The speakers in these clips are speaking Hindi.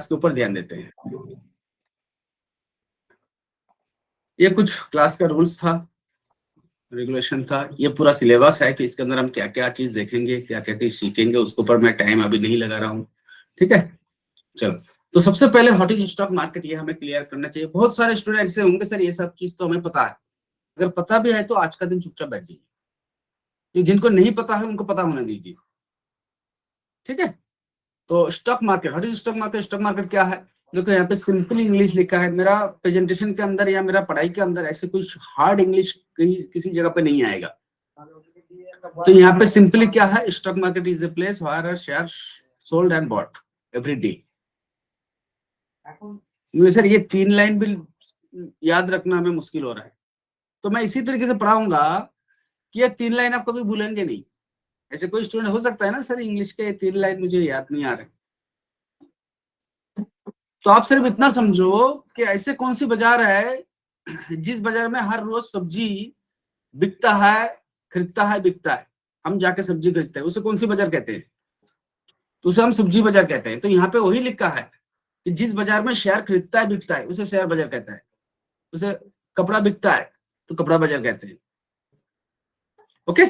के ऊपर ध्यान देते हैं। ये कुछ क्लास का रूल्स था, रेगुलेशन था, ये पूरा सिलेबस है कि इसके अंदर हम क्या क्या चीज देखेंगे, क्या क्या चीज सीखेंगे, उसके ऊपर मैं टाइम अभी नहीं लगा रहा हूँ। ठीक है, चलो। तो सबसे पहले व्हाट इज स्टॉक मार्केट, ये हमें क्लियर करना चाहिए। बहुत सारे स्टूडेंट ऐसे होंगे सर ये सब चीज तो हमें पता है, अगर पता भी है तो आज का दिन चुपचाप बैठ जाइए, जिनको नहीं पता है उनको पता होने दीजिए। ठीक है, तो stock market, what is stock market, stock market क्या है। देखो यहाँ पे सिंपल इंग्लिश लिखा है, मेरा प्रेजेंटेशन के अंदर या मेरा पढ़ाई के अंदर ऐसे कुछ हार्ड इंग्लिश कहीं किसी जगह पे नहीं आएगा। तो यहाँ पे सिंपली क्या है, stock market is a place where share sold and bought every day. Sir ये 3 लाइन भी याद रखना हमें मुश्किल हो रहा है, तो मैं इसी तरीके से पढ़ाऊंगा कि ये 3 लाइन आप कभी भूलेंगे नहीं। ऐसे कोई स्टूडेंट हो सकता है ना सर इंग्लिश के 3 लाइन मुझे याद नहीं आ रहे, तो आप सिर्फ इतना समझो कि ऐसे कौन सी बाजार है जिस बाजार में हर रोज सब्जी बिकता है, खरीदता है, बिकता है, हम जाके सब्जी खरीदते हैं, उसे कौन सी बाजार कहते हैं, तो उसे हम सब्जी बाजार कहते हैं। तो यहाँ पे वही लिखा है कि जिस बाजार में शेयर खरीदता है, बिकता है, उसे शेयर बाजार कहता है। उसे कपड़ा बिकता है तो कपड़ा बाजार कहते हैं। ओके,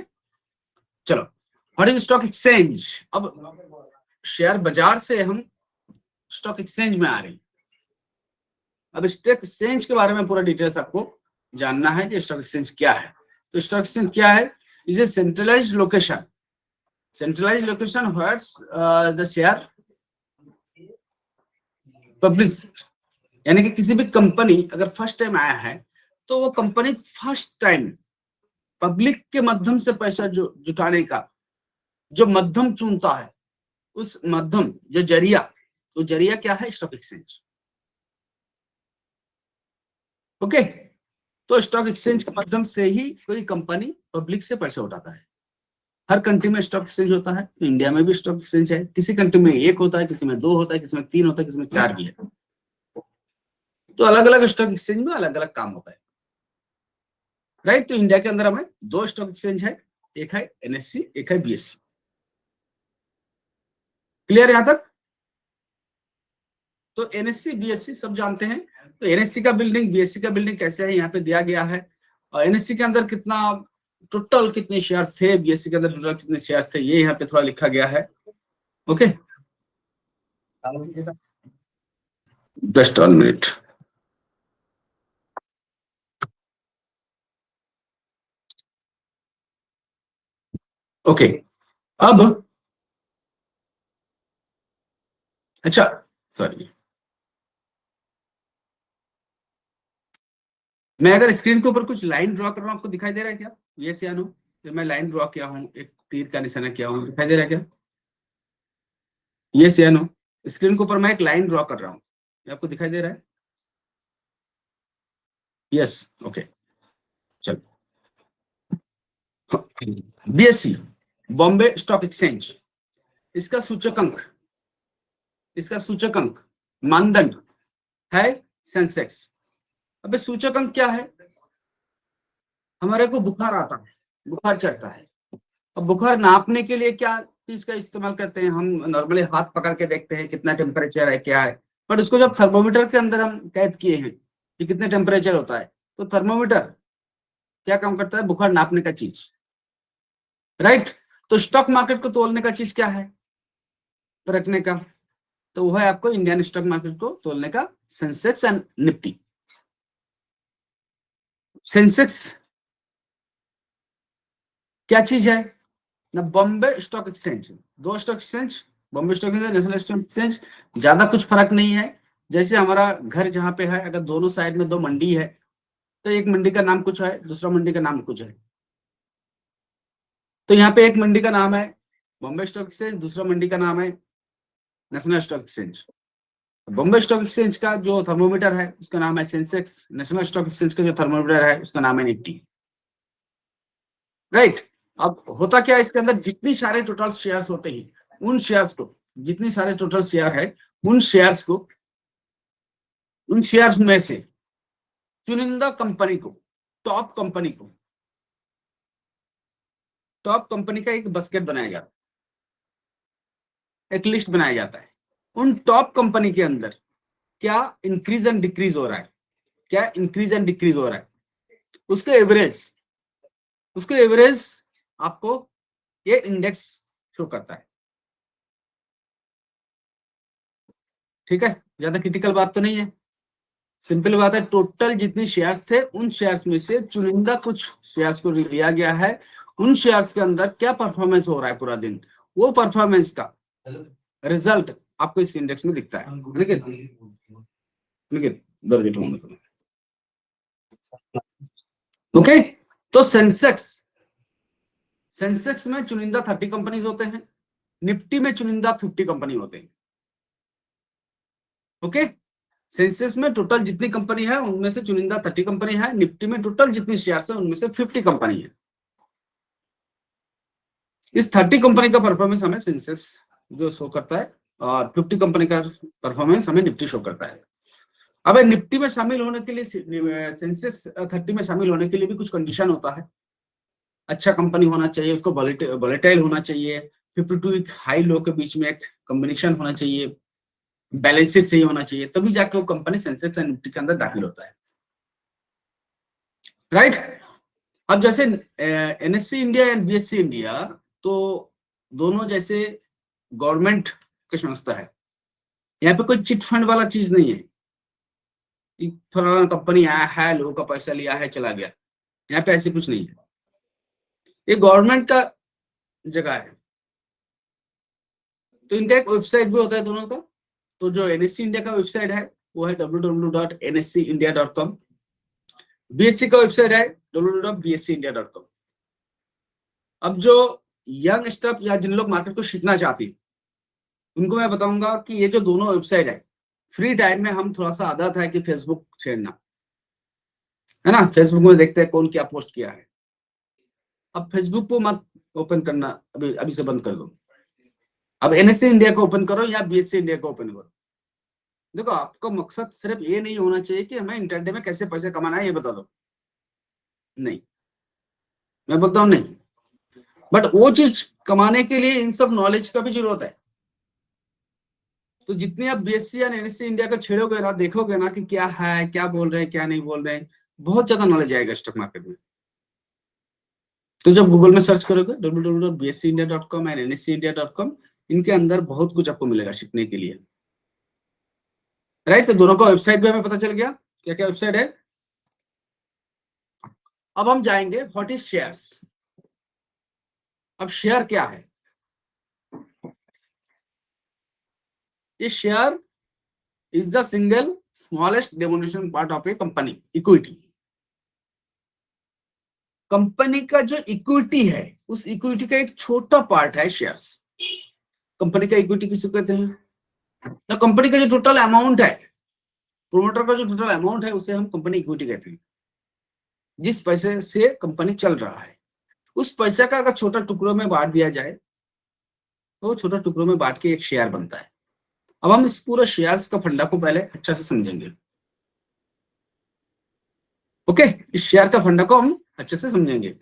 चलो। What is stock exchange. अब शेयर बाजार से हम स्टॉक एक्सचेंज में आ रहे हैं। अब स्टॉक एक्सचेंज के बारे में पूरा डिटेल्स आपको जानना है कि स्टॉक एक्सचेंज क्या है। तो स्टॉक एक्सचेंज क्या है, is a centralised location, centralised location where the share publish, यानी कि किसी भी कंपनी अगर फर्स्ट टाइम आया है तो वो कंपनी फर्स्ट टाइम पब्लिक के माध्यम से पैसा जो जुटाने का जो माध्यम चुनता है, उस माध्यम जो जरिया, तो जरिया क्या है, स्टॉक एक्सचेंज। ओके, तो स्टॉक एक्सचेंज के माध्यम से ही कोई कंपनी पब्लिक से पैसा उठाता है। हर कंट्री में स्टॉक एक्सचेंज होता है, तो इंडिया में भी स्टॉक एक्सचेंज है। किसी कंट्री में 1 होता है, किसी में 2 होता है, किसी में 3 होता है, किसी में 4 भी है। तो अलग अलग स्टॉक एक्सचेंज में अलग अलग काम होता है, राइट। तो इंडिया के अंदर हमें 2 स्टॉक एक्सचेंज है, एक है एनएससी, एक है बीएससी। क्लियर यहां तक। तो एनएससी बीएससी सब जानते हैं। तो एनएससी का बिल्डिंग, बीएससी का बिल्डिंग कैसे है यहाँ पे दिया गया है, और एनएससी के अंदर कितना टोटल कितने शेयर्स थे, बीएससी के अंदर टोटल कितने शेयर्स थे, ये यहाँ पे थोड़ा लिखा गया है। Okay, just 1 minute. ओके, अब अच्छा, सॉरी, मैं अगर स्क्रीन के ऊपर कुछ लाइन ड्रॉ कर रहा हूँ, आपको दिखाई दे रहा है क्या, यस या नो। तो मैं लाइन ड्रॉ किया हूँ, एक तीर का निशाना किया हूँ, दिखाई दे रहा है क्या, यस या नो। स्क्रीन के ऊपर मैं एक लाइन ड्रॉ कर रहा हूँ, आपको दिखाई दे रहा है, यस, ओके, चलो। बीएससी, बॉम्बे स्टॉक एक्सचेंज, इसका सूचकांक, इसका सूचकांक मानदंड है सेंसेक्स। अबे सूचकांक क्या है, हमारे को बुखार आता है, बुखार चढ़ता है, अब बुखार नापने के लिए क्या चीज का इस्तेमाल करते हैं, हम नॉर्मली हाथ पकड़ के देखते हैं कितना टेम्परेचर है, क्या है। बट उसको जब थर्मोमीटर के अंदर हम कैद किए हैं कि कितने टेम्परेचर होता है, तो थर्मोमीटर क्या काम करता है, बुखार नापने का चीज, राइट। तो स्टॉक मार्केट को तोलने का चीज क्या है, तो रखने का, तो वो है आपको इंडियन स्टॉक मार्केट को तोलने का सेंसेक्स एंड निफ्टी। सेंसेक्स क्या चीज है ना, Bombay stock exchange, 2 stock exchange, Bombay stock exchange, national stock exchange, ज्यादा कुछ फर्क नहीं है। जैसे हमारा घर जहाँ पे है, अगर दोनों साइड में 2 मंडी है, तो एक मंडी का नाम कुछ है, दूसरा मंडी का नाम कुछ है। तो यहाँ पे एक मंडी का नाम है बॉम्बे स्टॉक एक्सचेंज, दूसरा मंडी का नाम है national stock exchange. Bombay stock exchange का जो थर्मोमीटर है उसका नाम है सेंसेक्स, नेशनल स्टॉक एक्सचेंज का जो थर्मोमीटर है उसका नाम है निफ्टी, राइट। अब होता क्या है, इसके अंदर जितनी सारे टोटल शेयर्स होते हैं, उन शेयर्स को, जितनी सारे टोटल शेयर है, उन शेयर्स को, उन शेयर्स में से चुनिंदा कंपनी को, टॉप कंपनी को, टॉप कंपनी का एक बास्केट बनाया जाता है, एक लिस्ट बनाया जाता है। उन टॉप कंपनी के अंदर क्या इंक्रीज एंड डिक्रीज हो रहा है, क्या इंक्रीज एंड डिक्रीज हो रहा है, उसके एवरेज आपको ये इंडेक्स शो करता है। ठीक है, ज्यादा क्रिटिकल बात तो नहीं है, सिंपल बात है। टोटल जितने शेयर्स थे उन शेयर्स में से चुनिंदा कुछ शेयर्स को लिया गया है, उन शेयर्स के अंदर क्या परफॉर्मेंस हो रहा है पूरा दिन, वो परफॉर्मेंस का रिजल्ट आपको इस इंडेक्स में दिखता है। ओके, तो सेंसेक्स में चुनिंदा 30 कंपनीज होते हैं, निफ्टी में चुनिंदा 50 कंपनी होते हैं। ओके, सेंसेक्स में टोटल जितनी कंपनी है उनमें से चुनिंदा 30 कंपनी है, निफ्टी में टोटल जितनी शेयर्स है उनमें से 50 कंपनी है। इस 30 कंपनी का परफॉर्मेंस हमें सेंसेक्स जो शो करता है और 50 कंपनी का परफॉर्मेंस हमें निफ्टी शो करता है। अब निफ्टी में शामिल होने के लिए, सेंसेक्स 30 में शामिल होने के लिए भी कुछ कंडीशन होता है। अच्छा कंपनी होना चाहिए, उसको वोलेटाइल होना चाहिए, 52 वीक हाई लो के बीच में एक कॉम्बिनेशन होना चाहिए, बैलेंस शीट सही होना चाहिए, तभी जाके वो कंपनी सेंसेक्स एंड निफ्टी के अंदर दाखिल होता है। राइट। अब जैसे NSC India and BSc India, तो दोनों जैसे गवर्नमेंट की संस्था है, यहाँ पे कोई चिट फंड वाला चीज नहीं है, फलाना कंपनी आया है, लोगों का पैसा लिया है चला गया, यहाँ पे ऐसे कुछ नहीं है, ये गवर्नमेंट का जगह है। तो इनका एक वेबसाइट भी होता है दोनों का। तो जो एनएससी इंडिया का वेबसाइट है वो है www.nscindia.com, बीएससी का वेबसाइट है www.bscindia.com। अब जो यंग स्टाफ या जिन लोग मार्केट को सीखना चाहते हैं उनको मैं बताऊंगा कि ये जो दोनों वेबसाइट है, फ्री टाइम में हम थोड़ा सा आदत है कि फेसबुक छेड़ना है ना, फेसबुक में देखते हैं कौन क्या पोस्ट किया है। अब फेसबुक को मत ओपन करना, अभी अभी से बंद कर दो। अब एनएससी इंडिया को ओपन करो या बीएससी इंडिया को ओपन करो। देखो, आपका मकसद सिर्फ ये नहीं होना चाहिए कि हमें इंटरनेट में कैसे पैसे कमाना है ये बता दो, नहीं, मैं बोलता हूं नहीं, बट वो चीज कमाने के लिए इन सब नॉलेज का भी जरूरत है। तो जितने आप बीएससी या एनएससी इंडिया का छेड़ोगे ना, देखोगे ना कि क्या है, क्या बोल रहे हैं, क्या नहीं बोल रहे हैं, बहुत ज्यादा नॉलेज आएगा स्टॉक मार्केट में। तो जब गूगल में सर्च करोगे www.bscindia.com एंड nscindia.com, इनके अंदर बहुत कुछ आपको मिलेगा सीखने के लिए। राइट, तो दोनों का वेबसाइट भी हमें पता चल गया क्या क्या वेबसाइट है। अब हम जाएंगे व्हाट इज शेयर्स। अब शेयर क्या है? ये share is the single smallest denomination part of A company equity. Company का जो इक्विटी है उस इक्विटी का एक छोटा पार्ट है शेयर्स। कंपनी का इक्विटी किसे कहते हैं? तो कंपनी का जो टोटल अमाउंट है, प्रोमोटर का जो टोटल अमाउंट है उसे हम कंपनी इक्विटी कहते हैं। जिस पैसे से कंपनी चल रहा है उस पैसे का अगर छोटा टुकड़ों में बांट दिया जाए तो छोटा टुकड़ों में बांट के एक शेयर बनता है। अब हम इस पूरे शेयर्स का फंडा को पहले अच्छा से समझेंगे। ओके, इस शेयर का फंडा को हम अच्छे से समझेंगे।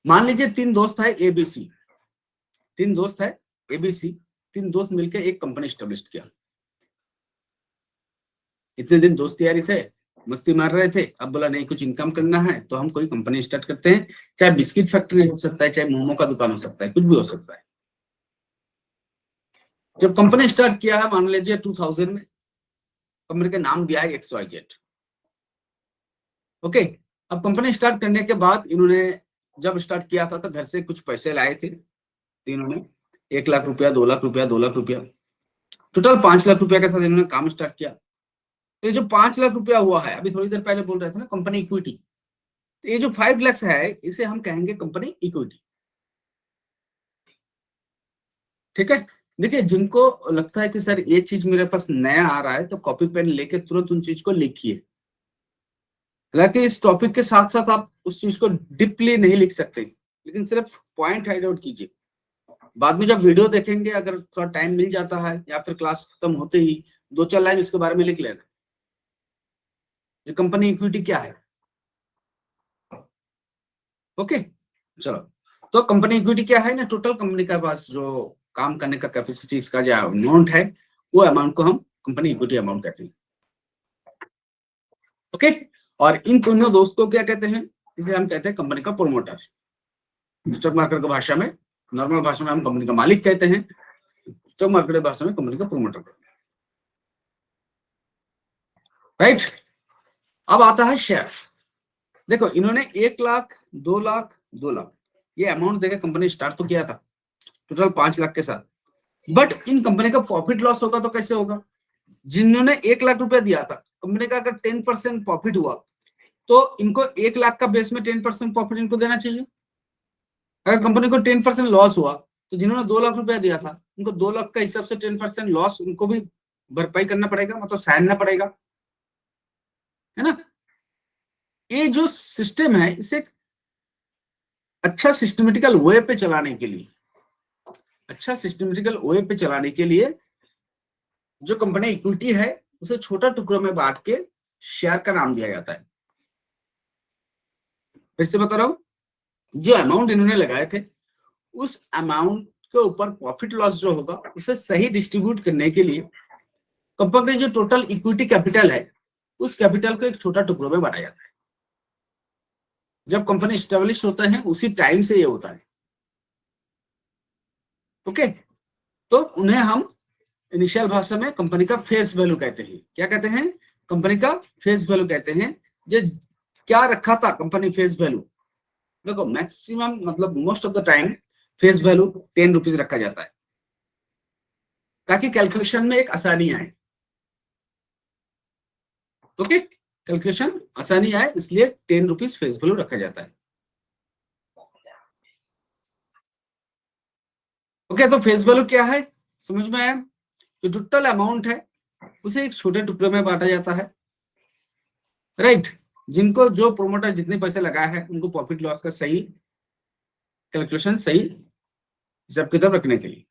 मान लीजिए तीन दोस्त है एबीसी, तीन दोस्त है एबीसी, तीन दोस्त मिलकर एक कंपनी स्टेब्लिश किया। इतने दिन दोस्त यारी थे, मस्ती मार रहे थे, अब बोला नहीं कुछ इनकम करना है तो हम कोई कंपनी स्टार्ट करते हैं, चाहे बिस्किट फैक्ट्री हो सकता है, चाहे मोमो का दुकान हो सकता है, कुछ भी हो सकता है। जब कंपनी स्टार्ट किया है, मान लीजिए 2000 में, कंपनी का नाम दिया है XYZ। ओके, अब कंपनी स्टार्ट करने के बाद इन्होंने जब स्टार्ट किया था तो घर से कुछ पैसे लाए थे तीनों ने, 1 लाख रुपया, 2 लाख रुपया, 2 लाख रुपया, टोटल 5 लाख रुपया के साथ इन्होंने काम स्टार्ट किया। तो ये जो 5 लाख रुपया हुआ है, अभी थोड़ी देर पहले बोल रहे थे ना कंपनी इक्विटी, तो ये जो 5 लाख है इसे हम कहेंगे कंपनी इक्विटी। ठीक है, देखिए जिनको लगता है कि सर ये चीज मेरे पास नया आ रहा है तो कॉपी पेन लेके तुरंत उन चीज को लिखिए। हालांकि इस टॉपिक के साथ साथ आप उस चीज को डीपली नहीं लिख सकते, लेकिन सिर्फ पॉइंट हाइड आउट कीजिए। बाद में जब वीडियो देखेंगे, अगर थोड़ा टाइम मिल जाता है या फिर क्लास खत्म होते ही 2-4 लाइन उसके बारे में लिख लेना, जो कंपनी इक्विटी क्या है। ओके, चलो, तो कंपनी इक्विटी क्या है ना, टोटल कंपनी के पास जो काम करने का कैपेसिटी, इसका जो अमाउंट है वो अमाउंट को हम कंपनी इक्विटी अमाउंट कहते हैं। ओके, और इन दोनों दोस्तों को क्या कहते हैं, इसे हम कहते हैं कंपनी का प्रोमोटर। स्टॉक मार्केट की भाषा में, नॉर्मल भाषा में हम कंपनी का मालिक कहते हैं, स्टॉक मार्केट की भाषा में कंपनी का प्रोमोटर कहते हैं। राइट, अब आता है शेयर्स। देखो इन्होंने 1 लाख, 2 लाख, 2 लाख ये अमाउंट देकर कंपनी स्टार्ट तो किया था, टोटल 5 लाख के साथ। बट इन कंपनी का प्रॉफिट लॉस होगा तो कैसे होगा? जिन्होंने 1 लाख रुपया दिया था, कंपनी का अगर 10% प्रॉफिट हुआ तो इनको 1 लाख का बेस में 10% प्रॉफिट इनको देना चाहिए। अगर कंपनी को 10% लॉस हुआ तो जिन्होंने 2 लाख रुपया दिया था उनको 2 लाख का हिसाब से 10% लॉस उनको भी भरपाई करना पड़ेगा, मतलब सहना पड़ेगा, है ना। ये जो सिस्टम है इसे अच्छा सिस्टमेटिकल वे पे चलाने के लिए, अच्छा सिस्टमेटिकल वे पे चलाने के लिए जो कंपनी इक्विटी है उसे छोटा टुकड़ों में बांट के शेयर का नाम दिया जाता है। फिर से बता रहा हूं, जो अमाउंट इन्होंने लगाए थे उस अमाउंट के ऊपर प्रॉफिट लॉस जो होगा उसे सही डिस्ट्रीब्यूट करने के लिए कंपनी जो टोटल इक्विटी कैपिटल है उस कैपिटल को एक छोटा टुकड़ों में बांटा जाता है। जब कंपनी स्टेब्लिश होता है उसी टाइम से ये होता है। ओके, तो उन्हें हम इनिशियल भाषा में कंपनी का फेस वैल्यू कहते हैं। क्या कहते हैं? कंपनी का फेस वैल्यू कहते हैं। ये क्या रखा था कंपनी फेस वैल्यू? देखो मैक्सिमम मतलब most of the time face value 10 rupees रखा जाता है ताकि कैलकुलेशन में एक आसानी आए। ओके, कैलकुलेशन आसानी आए इसलिए 10 रुपीज फेस वैल्यू रखा जाता है। ओके, तो फेस वैल्यू क्या है समझ में आया? जो टोटल अमाउंट है उसे एक छोटे टुकड़े में बांटा जाता है। राइट, जिनको जो प्रोमोटर जितने पैसे लगाए हैं उनको प्रॉफिट लॉस का सही कैलकुलेशन, सही हिसाब किताब रखने के लिए।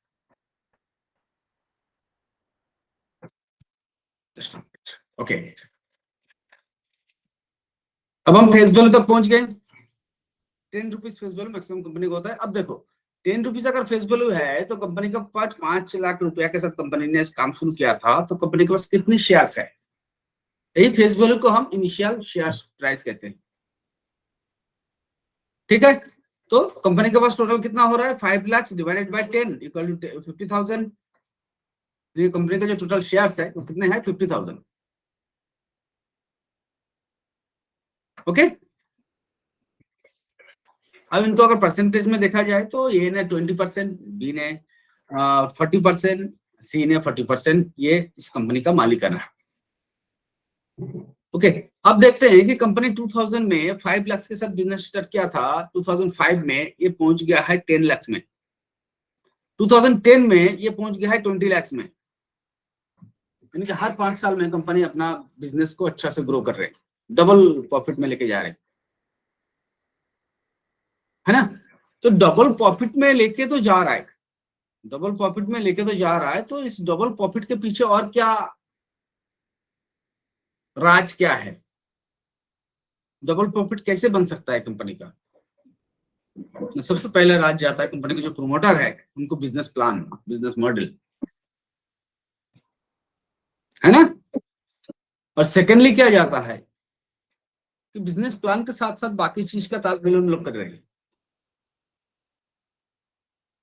ओके, अब हम फेस वैल्यू तक पहुंच गए। 10 rupees face value maximum company को होता है। अब देखो 10 रुपीज अगर फेस वैल्यू है तो कंपनी का 5 लाख रुपया के साथ कंपनी ने काम शुरू किया था तो कंपनी के पास कितनी शेयर्स है? यही फेस वैल्यू को हम इनिशियल शेयर प्राइस कहते हैं। ठीक है, तो कंपनी के पास टोटल कितना हो रहा है? 5 lakh divided by 10 equal to 50,000। ये कंपनी का जो टोटल शेयर्स है वो कितने हैं? 50,000। ओके, अब इनको अगर परसेंटेज में देखा जाए तो ए ने 20%, बी ने 40%, सी ने 40%, ये इस कंपनी का मालिकाना है। ओके, अब देखते हैं कि कंपनी 2000 में 5 लाख के साथ बिजनेस स्टार्ट किया था, 2005 में ये पहुंच गया है 10 लाख में, 2010 में ये पहुंच गया है 20 लाख में। यानी कि हर 5 साल में कंपनी अपना बिजनेस को अच्छा से ग्रो कर रहे हैं, डबल प्रॉफिट में लेके जा रहे हैं, है ना। तो डबल प्रॉफिट में लेके तो जा रहा है, डबल प्रॉफिट में लेके तो जा रहा है, तो इस डबल प्रॉफिट के पीछे और क्या राज क्या है? डबल प्रॉफिट कैसे बन सकता है कंपनी का? सबसे पहले राज जाता है कंपनी के जो प्रोमोटर है उनको बिजनेस प्लान, बिजनेस मॉडल, है ना। और सेकेंडली क्या जाता है कि बिजनेस प्लान के साथ साथ बाकी चीज का तालमेल हम लोग कर रहे हैं।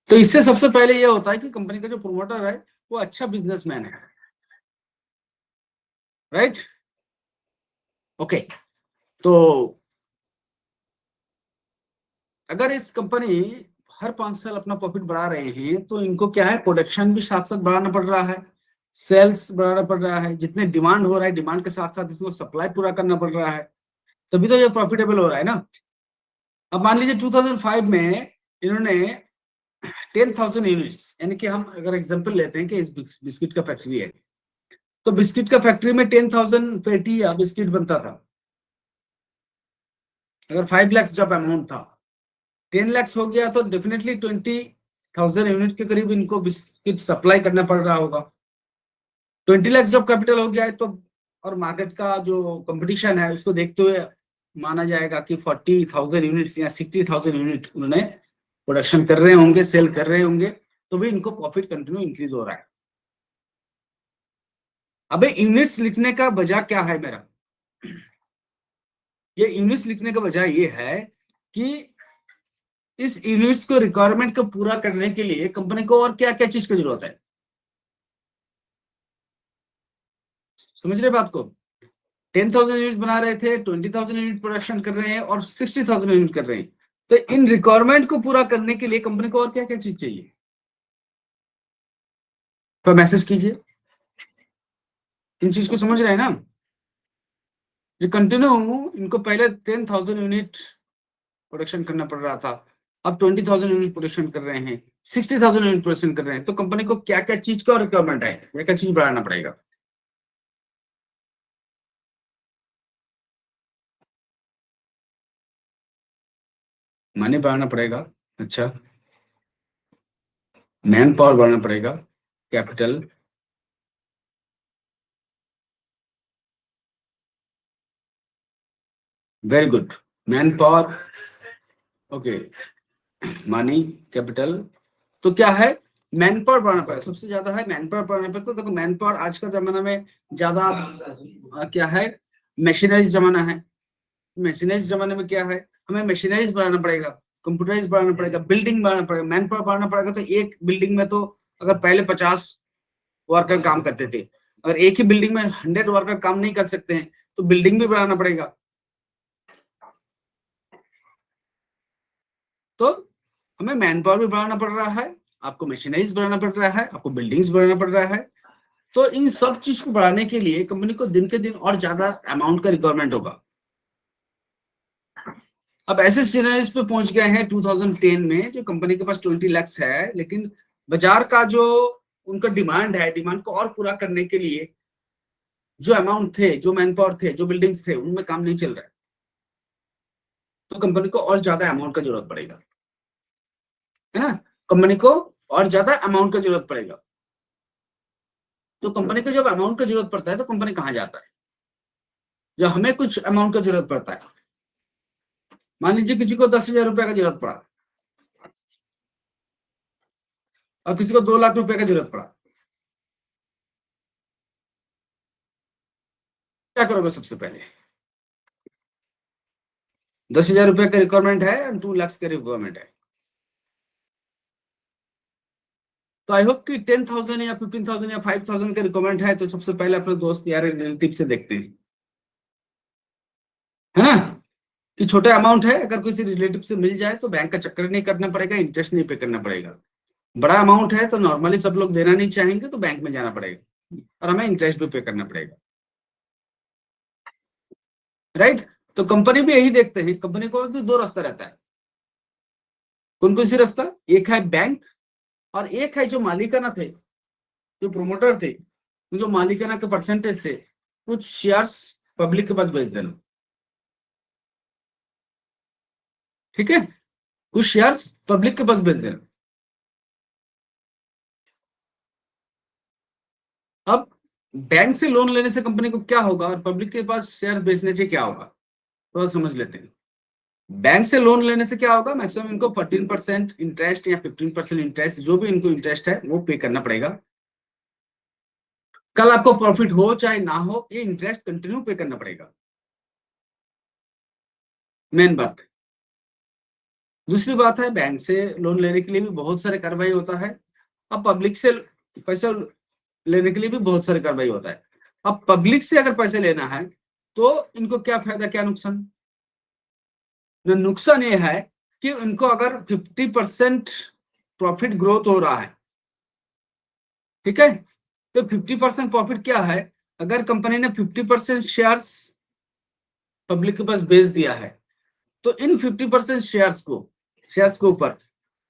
तो इससे सबसे पहले यह होता है कि कंपनी का जो प्रोमोटर है वो अच्छा बिजनेसमैन है। राइट, ओके, तो अगर इस कंपनी हर 5 साल अपना प्रॉफिट बढ़ा रहे हैं तो इनको क्या है, प्रोडक्शन भी साथ साथ बढ़ाना पड़ रहा है, सेल्स बढ़ाना पड़ रहा है, जितने डिमांड हो रहा है डिमांड के साथ साथ इसको सप्लाई पूरा करना पड़ रहा है, तभी तो ये प्रॉफिटेबल हो रहा है ना। अब मान लीजिए 2005 में इन्होंने 10,000 यूनिट्स, यानी कि हम अगर एग्जांपल लेते हैं कि इस बिस्किट का फैक्ट्री है तो बिस्किट का फैक्ट्री में 10,000 पेटी या बिस्किट बनता था। अगर 5 लाख जब अमाउंट था, 10 लाख हो गया तो डेफिनेटली 20,000 यूनिट के करीब इनको बिस्किट सप्लाई करना पड़ रहा होगा। 20 लाख जब कैपिटल हो गया है तो, और मार्केट का जो कंपटीशन है उसको देखते हुए माना जाएगा कि 40,000 यूनिट्स या 60,000 यूनिट उन्होंने प्रोडक्शन कर रहे होंगे, सेल कर रहे होंगे, तो भी इनको प्रॉफिट कंटिन्यू इंक्रीज हो रहा है। अबे यूनिट्स लिखने का वजह क्या है मेरा, ये यूनिट्स लिखने का वजह ये है कि इस यूनिट्स को रिक्वायरमेंट को पूरा करने के लिए कंपनी को और क्या क्या चीज की जरूरत है। समझ रहे बात को? 10,000 यूनिट बना रहे थे, 20,000 यूनिट प्रोडक्शन कर रहे हैं और 60,000 यूनिट कर रहे हैं। तो इन रिक्वायरमेंट को पूरा करने के लिए कंपनी को और क्या क्या चीज चाहिए, तो मैसेज कीजिए। इन चीज को समझ रहे हैं ना? जो कंटिन्यू इनको पहले 10,000 यूनिट प्रोडक्शन करना पड़ रहा था, अब 20,000 यूनिट प्रोडक्शन कर रहे हैं, 60,000 यूनिट प्रोडक्शन कर रहे हैं। तो कंपनी को क्या क्या चीज का रिक्वायरमेंट है, क्या क्या चीज बढ़ाना पड़ेगा। मनी बढ़ाना पड़ेगा, अच्छा। मैन पावर बढ़ाना पड़ेगा, capital. Very good. Man power, okay, money, capital. तो क्या है, मैन पावर बढ़ाना पड़ेगा, सबसे ज्यादा है मैन पावर बढ़ाना पड़ेगा। तो देखो मैन पावर आज का जमाना में ज्यादा क्या है, मशीनरीज जमाना है। मशीनरीज जमाने में क्या है, हमें मशीनरीज बढ़ाना पड़ेगा, कंप्यूटराइज बढ़ाना पड़ेगा, बिल्डिंग बढ़ाना पड़ेगा, मैन पावर बढ़ाना पड़ेगा। तो एक बिल्डिंग में तो अगर पहले 50 वर्कर काम करते थे, अगर एक ही बिल्डिंग में 100 वर्कर काम नहीं कर सकते हैं, तो बिल्डिंग भी बढ़ाना पड़ेगा। तो हमें मैन पावर भी बढ़ाना पड़ रहा है, आपको मशीनरीज बढ़ाना पड़ रहा है, आपको बिल्डिंग्स बढ़ाना पड़ रहा है। तो इन सब चीज को बढ़ाने के लिए कंपनी को दिन के दिन और ज्यादा अमाउंट का रिक्वायरमेंट होगा। अब ऐसे सिनेरियोस पे पहुंच गए हैं 2010 में, जो कंपनी के पास 20 लाख है, लेकिन बाजार का जो उनका डिमांड है, डिमांड को और पूरा करने के लिए जो अमाउंट थे, जो मैन पावर थे, जो बिल्डिंग्स थे, उनमें काम नहीं चल रहा है। तो कंपनी को और ज्यादा अमाउंट का जरूरत पड़ेगा, है ना? कंपनी को और ज्यादा अमाउंट का जरूरत पड़ेगा। तो कंपनी को जब अमाउंट का जरूरत पड़ता है तो कंपनी कहाँ जाता है? जब हमें कुछ अमाउंट का जरूरत पड़ता है, मान लीजिए किसी को 10,000 रुपए का जरूरत पड़ा और किसी को 2 लाख रुपए का जरूरत पड़ा, क्या करोगे सबसे पहले? 10,000 रुपए का रिक्वायरमेंट है और 2 लाख का रिक्वायरमेंट है। तो आई होप कि 10,000 या 15,000 या 5,000 का रिक्वायरमेंट है, तो सबसे पहले अपने दोस्त यार रिलेटिव से देखते हैं, है ना? कि छोटे अमाउंट है, अगर किसी रिलेटिव से मिल जाए तो बैंक का चक्कर नहीं करना पड़ेगा, इंटरेस्ट नहीं पे करना पड़ेगा। बड़ा अमाउंट है तो नॉर्मली सब लोग देना नहीं चाहेंगे, तो बैंक में जाना पड़ेगा और हमें इंटरेस्ट भी पे करना पड़ेगा, राइट? तो कंपनी भी यही देखते हैं, कंपनी को सिर्फ दो रास्ता रहता है। कौन कौन सी रास्ता? एक है बैंक और एक है जो मालिकाना थे, जो प्रोमोटर थे, जो मालिकाना के परसेंटेज थे, कुछ शेयर्स पब्लिक के पास बेच देना। ठीक है, कुछ शेयर्स पब्लिक के पास बेच देना। अब बैंक से लोन लेने से कंपनी को क्या होगा और पब्लिक के पास शेयर बेचने से क्या होगा, तो समझ लेते हैं। बैंक से लोन लेने से क्या होगा, मैक्सिमम इनको 14% इंटरेस्ट या 15% इंटरेस्ट, जो भी इनको इंटरेस्ट है वो पे करना पड़ेगा। कल आपको प्रॉफिट हो चाहे ना हो, ये इंटरेस्ट कंटिन्यू पे करना पड़ेगा, मेन बात। दूसरी बात है, बैंक से लोन लेने के लिए भी बहुत सारे कार्रवाई होता है। अब पब्लिक से पैसा लेने के लिए भी बहुत सारे कार्रवाई होता है। अब पब्लिक से अगर पैसे लेना है तो इनको क्या फायदा क्या नुकसान? नुकसान ये है कि उनको अगर 50% प्रॉफिट ग्रोथ हो रहा है, ठीक है, तो 50% प्रॉफिट क्या है, अगर कंपनी ने 50% शेयर्स पब्लिक के पास बेच दिया है, तो इन 50% शेयर्स के ऊपर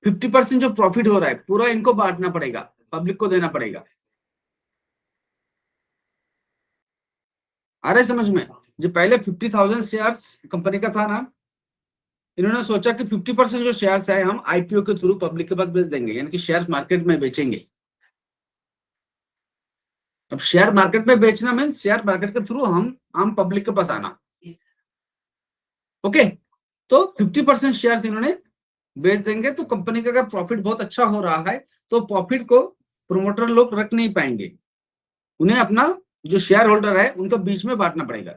50% जो प्रॉफिट हो रहा है पूरा इनको बांटना पड़ेगा, पब्लिक को देना पड़ेगा। आ रहा है समझ में? जो पहले 50,000 शेयर्स कंपनी का था ना, इन्होंने सोचा कि 50% जो शेयर्स है हम आईपीओ के थ्रू पब्लिक के पास बेच देंगे, यानी कि शेयर मार्केट में बेचेंगे। अब शेयर मार्केट में बेचना मीन शेयर मार्केट के थ्रू हम आम पब्लिक के पास आना। ओके, तो 50% शेयर्स इन्होंने बेच देंगे। तो कंपनी का अगर प्रॉफिट बहुत अच्छा हो रहा है तो प्रॉफिट को प्रोमोटर लोग रख नहीं पाएंगे, उन्हें अपना जो शेयर होल्डर है उनका बीच में बांटना पड़ेगा।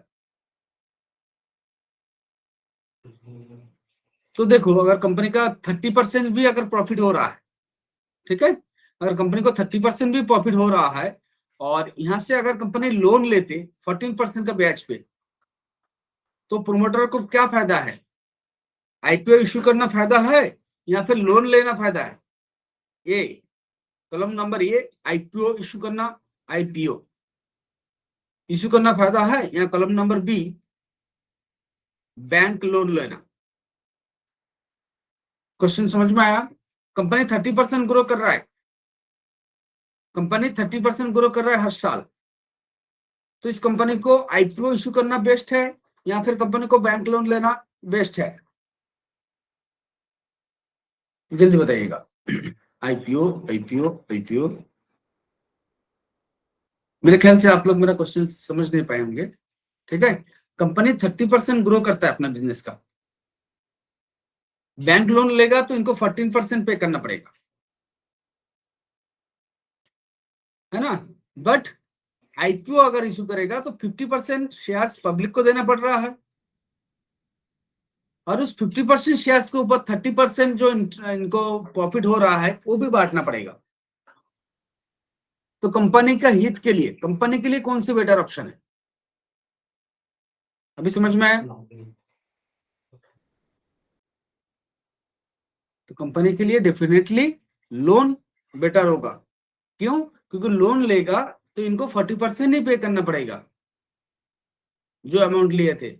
तो देखो, अगर कंपनी का 30% भी अगर प्रॉफिट हो रहा है, ठीक है, अगर कंपनी को 30% भी प्रॉफिट हो रहा है और यहां से अगर कंपनी लोन लेते 14% का ब्याज पे, तो प्रोमोटर को क्या फायदा है? आईपीओ इश्यू करना फायदा है या फिर लोन लेना फायदा है? A, column number A, IPO issue करना, आईपीओ इश्यू करना फायदा है, या column number B, bank loan लेना? क्वेश्चन समझ में आया? कंपनी 30% ग्रो कर रहा है, कंपनी 30% ग्रो कर रहा है हर साल, तो इस कंपनी को आईपीओ इश्यू करना बेस्ट है या फिर कंपनी को बैंक लोन लेना बेस्ट है? जल्दी बताइएगा। IPO, IPO, IPO. मेरे ख्याल से आप लोग मेरा क्वेश्चन समझ नहीं पाए होंगे, ठीक है। कंपनी 30% ग्रो करता है अपना बिजनेस का, बैंक लोन लेगा तो इनको 14% पे करना पड़ेगा, है ना। बट आईपीओ अगर इशू करेगा तो 50% शेयर्स पब्लिक को देना पड़ रहा है, और उस 50% शेयर्स के ऊपर 30% जो इनको प्रॉफिट हो रहा है वो भी बांटना पड़ेगा। तो कंपनी का हित के लिए, कंपनी के लिए कौन सी बेटर ऑप्शन है? अभी समझ में आया? तो कंपनी के लिए डेफिनेटली लोन बेटर होगा। क्यों? क्योंकि लोन लेगा तो इनको 40% ही पे करना पड़ेगा जो अमाउंट लिए थे,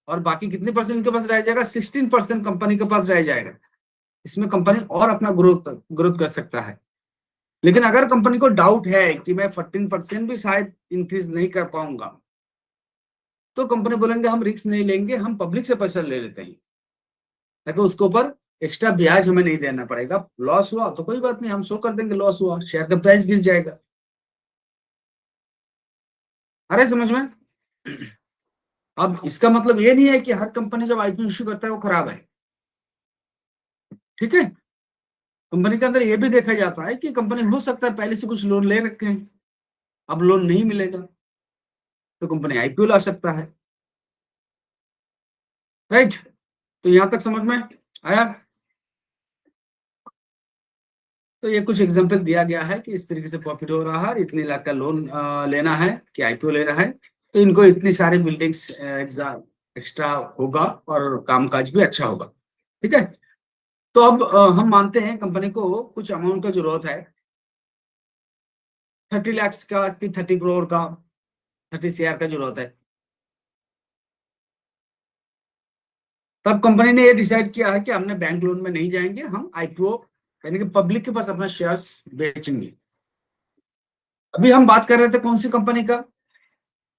और बाकी कितने परसेंट इनके पास रह जाएगा? 16% कंपनी के पास रह जाएगा। इसमें कंपनी और अपना ग्रोथ ग्रोथ कर सकता है। लेकिन अगर कंपनी को डाउट है कि मैं 14% भी शायद इंक्रीज नहीं कर पाऊंगा, तो कंपनी बोलेंगे हम रिस्क नहीं लेंगे, हम पब्लिक से पैसा ले लेते हैं, ताकि उसके ऊपर एक्स्ट्रा ब्याज हमें नहीं देना पड़ेगा। लॉस हुआ तो कोई बात नहीं, हम शो कर देंगे लॉस हुआ, शेयर का प्राइस गिर जाएगा। अरे समझ में? अब इसका मतलब ये नहीं है कि हर कंपनी जब आईपीओ इश्यू करता है वो खराब है, ठीक है। कंपनी के अंदर ये भी देखा जाता है कि कंपनी हो सकता है पहले से कुछ लोन ले रखे हैं, अब लोन नहीं मिलेगा तो कंपनी आईपीओ ला सकता है, राइट। तो यहां तक समझ में आया? तो ये कुछ एग्जांपल दिया गया है कि इस तरीके से प्रॉफिट हो रहा है, इतने लाख का लोन लेना है कि आईपीओ लेना है, तो इनको इतनी सारी बिल्डिंग्स एक्स्ट्रा होगा और कामकाज भी अच्छा होगा, ठीक है। तो अब हम मानते हैं कंपनी को कुछ अमाउंट का जरूरत है, 30 लाख का कि 30 करोड़ का, 30 CR का जरूरत है। तब कंपनी ने ये डिसाइड किया है कि हमने बैंक लोन में नहीं जाएंगे, हम आईपीओ यानी कि पब्लिक के पास अपना शेयर्स बेचेंगे। अभी हम बात कर रहे थे कौन सी कंपनी का,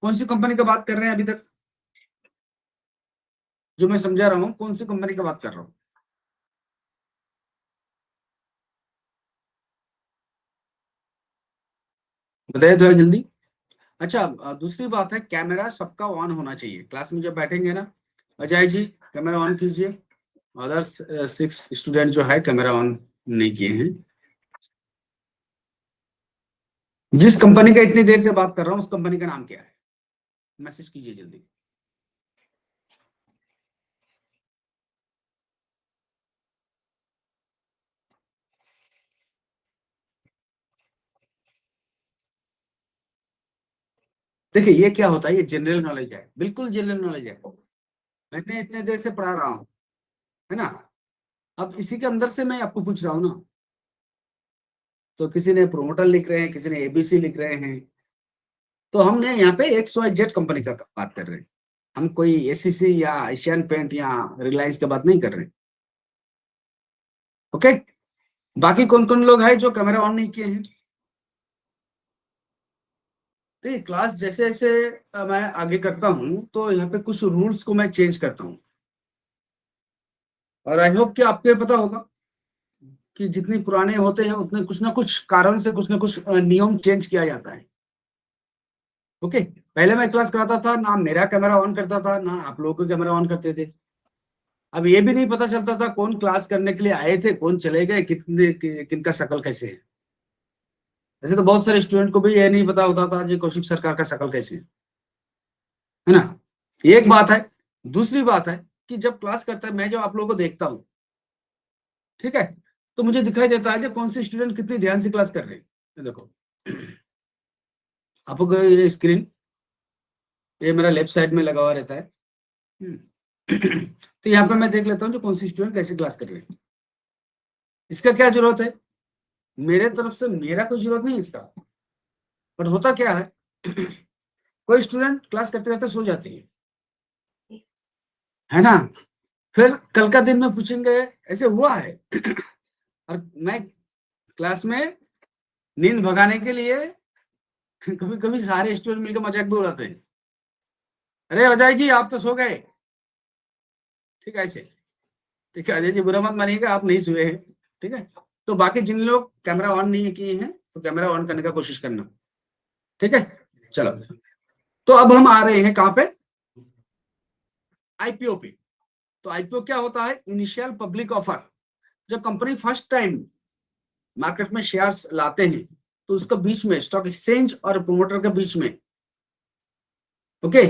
कौन सी कंपनी का बात कर रहे हैं अभी तक? जो मैं समझा रहा हूँ, कौन सी कंपनी का बात कर रहा हूँ? बताइए थोड़ा जल्दी। अच्छा, दूसरी बात है, कैमरा सबका ऑन होना चाहिए। क्लास में जब बैठेंगे ना, अजय जी कैमरा ऑन कीजिए। अदर्स 6 स्टूडेंट जो है कैमरा ऑन नहीं किए हैं। जिस कंपनी का इतनी देर से बात कर रहा हूँ उस कंपनी का नाम क्या है? मैसेज कीजिए जल्दी। देखिए ये क्या होता है, ये जनरल नॉलेज है, बिल्कुल जनरल नॉलेज है, मैंने इतने देर से पढ़ा रहा हूँ, है ना। अब इसी के अंदर से मैं आपको पूछ रहा हूँ ना, तो किसी ने प्रोमोटर लिख रहे हैं, किसी ने एबीसी लिख रहे हैं, तो हमने यहाँ पे XYZ कंपनी का बात कर रहे हैं, हम कोई एसीसी या एशियन पेंट या रिलायंस की बात नहीं कर रहे हैं, ओके। बाकी कौन कौन लोग हैं जो कैमरा ऑन नहीं किए हैं? तो ये क्लास जैसे जैसे मैं आगे करता हूँ तो यहाँ पे कुछ रूल्स को मैं चेंज करता हूँ, और आई होप कि आपको ये पता होगा कि जितने पुराने होते हैं उतने कुछ ना कुछ कारण से कुछ ना कुछ नियम चेंज किया जाता है, ओके। पहले मैं क्लास कराता था ना, मेरा कैमरा ऑन करता था ना आप लोगों को कैमरा ऑन करते थे। अब ये भी नहीं पता चलता था कौन क्लास करने के लिए आए थे, कौन चले गए, कितने किनका शक्ल कैसे है, ऐसे तो बहुत सारे स्टूडेंट को भी ये नहीं पता होता था जी कौशिक सरकार का शक्ल कैसी है ना। ये एक बात है। दूसरी बात है कि जब क्लास करता है, मैं जब आप लोगों को देखता हूँ, ठीक है, तो मुझे दिखाई देता है कि कौन से स्टूडेंट कितनी ध्यान से क्लास कर रहे हैं। ये देखो, आपको ये स्क्रीन, ये मेरा लेफ्ट साइड में लगा हुआ रहता है। तो यहाँ पे मैं देख लेता हूँ जो कौन सी स्टूडेंट कैसी क्लास कर रहे हैं। इसका क्या जरूरत है, मेरे तरफ से मेरा कोई जरूरत नहीं इसका। बट होता क्या है, कोई स्टूडेंट क्लास करते करते सो जाते हैं, है ना। फिर कल का दिन में पूछेंगे ऐसे हुआ है। और मैं क्लास में नींद भगाने के लिए कभी कभी सारे स्टूडेंट मिलकर मजाक भी उड़ाते हैं, अरे अजय जी आप तो सो गए, ठीक है ऐसे। ठीक है अजय जी बुरा मत मानिएगा, आप नहीं सोए हैं, ठीक है। तो बाकी जिन लोग कैमरा ऑन नहीं किए हैं तो कैमरा ऑन करने का कोशिश करना, ठीक है। चलो, तो अब हम आ रहे हैं कहां पे, आईपीओ पे। तो आईपीओ क्या होता है, इनिशियल पब्लिक ऑफर। जब कंपनी फर्स्ट टाइम मार्केट में शेयर्स लाते हैं तो उसका बीच में स्टॉक एक्सचेंज और प्रोमोटर के बीच में, ओके,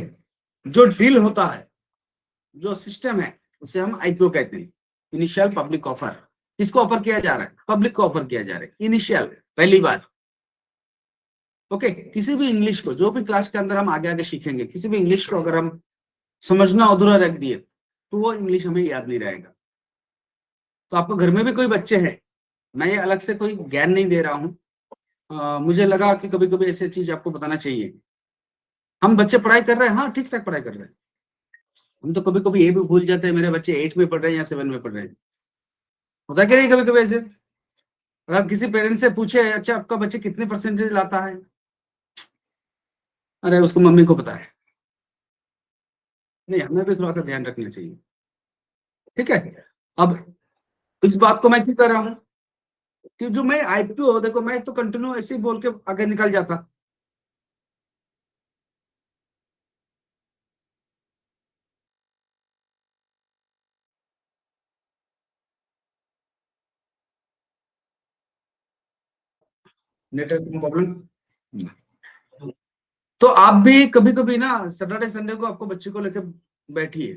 जो डील होता है, जो सिस्टम है, उसे हम आईपीओ कहते हैं, इनिशियल पब्लिक ऑफर। किसको ऑफर किया जा रहा है, पब्लिक को ऑफर किया जा रहा है, इनिशियल, पहली बार। ओके, किसी भी इंग्लिश को, जो भी क्लास के अंदर हम आगे आगे सीखेंगे, किसी भी इंग्लिश को अगर हम समझना अधूरा रख दिए तो वो इंग्लिश हमें याद नहीं रहेगा। तो आपको घर में भी कोई बच्चे हैं, मैं ये अलग से कोई ज्ञान नहीं दे रहा हूँ, मुझे लगा कि कभी कभी ऐसी चीज आपको बताना चाहिए। हम बच्चे पढ़ाई कर रहे हैं, हाँ ठीक ठाक पढ़ाई कर रहे हैं। हम तो कभी कभी ये भी भूल जाते हैं मेरे बच्चे 8 में पढ़ रहे हैं या 7 में पढ़ रहे हैं। होता क्या नहीं कभी कभी ऐसे। अगर किसी पेरेंट्स से पूछे अच्छा आपका बच्चे कितने परसेंटेज लाता है, अरे उसको मम्मी को पता है। नहीं, हमें भी थोड़ा सा ध्यान रखना चाहिए, ठीक है। अब इस बात को मैं क्यों कर रहा हूँ, कि जो मैं आईपीओ, देखो मैं तो कंटिन्यू ऐसे ही बोल के आगे निकल जाता। Network problem. तो आप भी कभी कभी ना सैटरडे संडे को आपको बच्चे को लेकर बैठिए,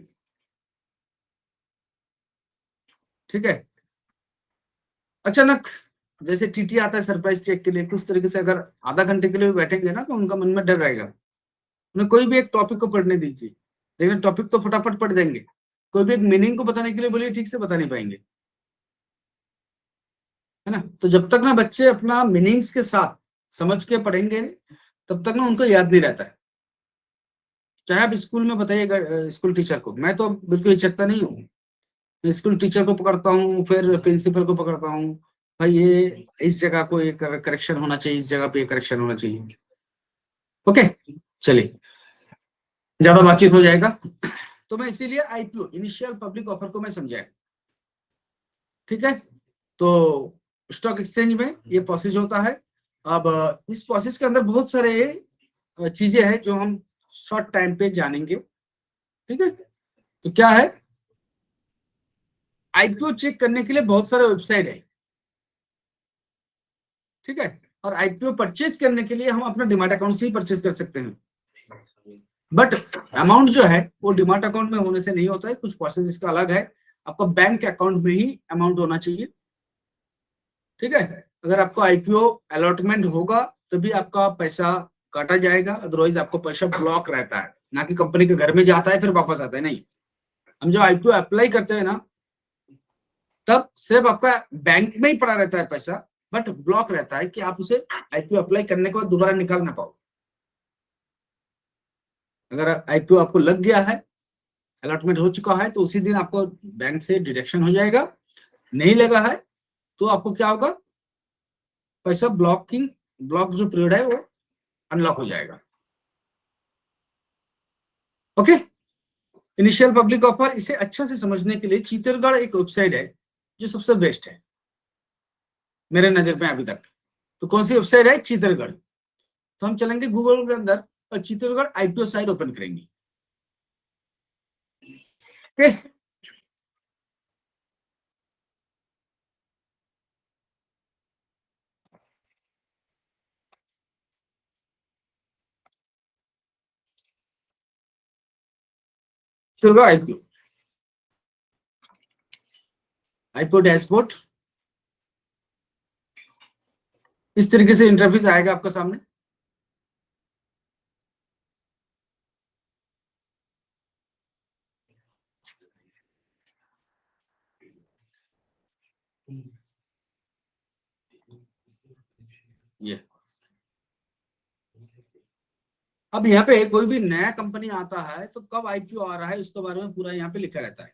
ठीक है। अचानक जैसे टीटी आता है सरप्राइज चेक के लिए, कुछ तरीके से अगर आधा घंटे के लिए भी बैठेंगे ना तो उनका मन में डर रहेगा। उन्हें कोई भी एक टॉपिक को पढ़ने दीजिए, लेकिन टॉपिक तो फटाफट पढ़ देंगे, कोई भी एक मीनिंग को बताने के लिए बोलिए ठीक से बता नहीं पाएंगे, है ना। तो जब तक ना बच्चे अपना मीनिंग्स के साथ समझ के पढ़ेंगे तब तक ना उनको याद नहीं रहता है। चाहे आप स्कूल में बताइएगा, स्कूल टीचर को, मैं तो बिल्कुल हिचकता नहीं हूँ, स्कूल टीचर को पकड़ता हूँ, फिर प्रिंसिपल को पकड़ता हूँ, भाई ये इस जगह को ये करेक्शन होना चाहिए, इस जगह पे ये करेक्शन होना चाहिए। ओके, चलिए, ज्यादा बातचीत हो जाएगा। तो मैं इसीलिए आईपीओ, इनिशियल पब्लिक ऑफर को मैं समझाया, ठीक है। तो स्टॉक एक्सचेंज में ये प्रोसेस होता है। अब इस प्रोसेस के अंदर बहुत सारे चीजें हैं जो हम शॉर्ट टाइम पे जानेंगे, ठीक है। तो क्या है, आईपीओ चेक करने के लिए बहुत सारे वेबसाइट है, ठीक है। और आईपीओ परचेज करने के लिए हम अपना डिमाट अकाउंट से ही परचेज कर सकते हैं। बट अमाउंट जो है वो डिमाट अकाउंट में होने से नहीं होता है, कुछ प्रोसेस इसका अलग है। आपका बैंक अकाउंट में ही अमाउंट होना चाहिए, ठीक है। अगर आपको आईपीओ अलॉटमेंट होगा तभी आपका पैसा काटा जाएगा, अदरवाइज आपको पैसा ब्लॉक रहता है, ना कि कंपनी के घर में जाता है फिर वापस आता है, नहीं। हम जो आईपीओ अप्लाई करते हैं ना, तब सिर्फ आपका बैंक में ही पड़ा रहता है पैसा, बट ब्लॉक रहता है कि आप उसे आईपीओ अप्लाई करने के बाद दोबारा निकाल ना पाओ। अगर आईपीओ आपको लग गया है, अलॉटमेंट हो चुका है, तो उसी दिन आपको बैंक से डिडक्शन हो जाएगा। नहीं लगा है तो आपको क्या होगा, पैसा ब्लॉकिंग, ब्लॉक जो पीरियड है वो अनलॉक हो जाएगा। ओके, इनिशियल पब्लिक ऑफर, इसे अच्छा से समझने के लिए चीतरगढ़ एक वेबसाइट है जो सबसे बेस्ट है मेरे नजर में अभी तक। तो कौन सी वेबसाइट है, चीतरगढ़। तो हम चलेंगे गूगल के अंदर और चीतरगढ़ आईपीओ साइट ओपन करेंगे, ओके। तो आईपीओ, आईपीओ डैशबोर्ड इस तरीके से इंटरफेस आएगा आपके सामने। ये अब यहाँ पे कोई भी नया कंपनी आता है तो कब आईपीओ आ रहा है उसके बारे में पूरा यहाँ पे लिखा रहता है।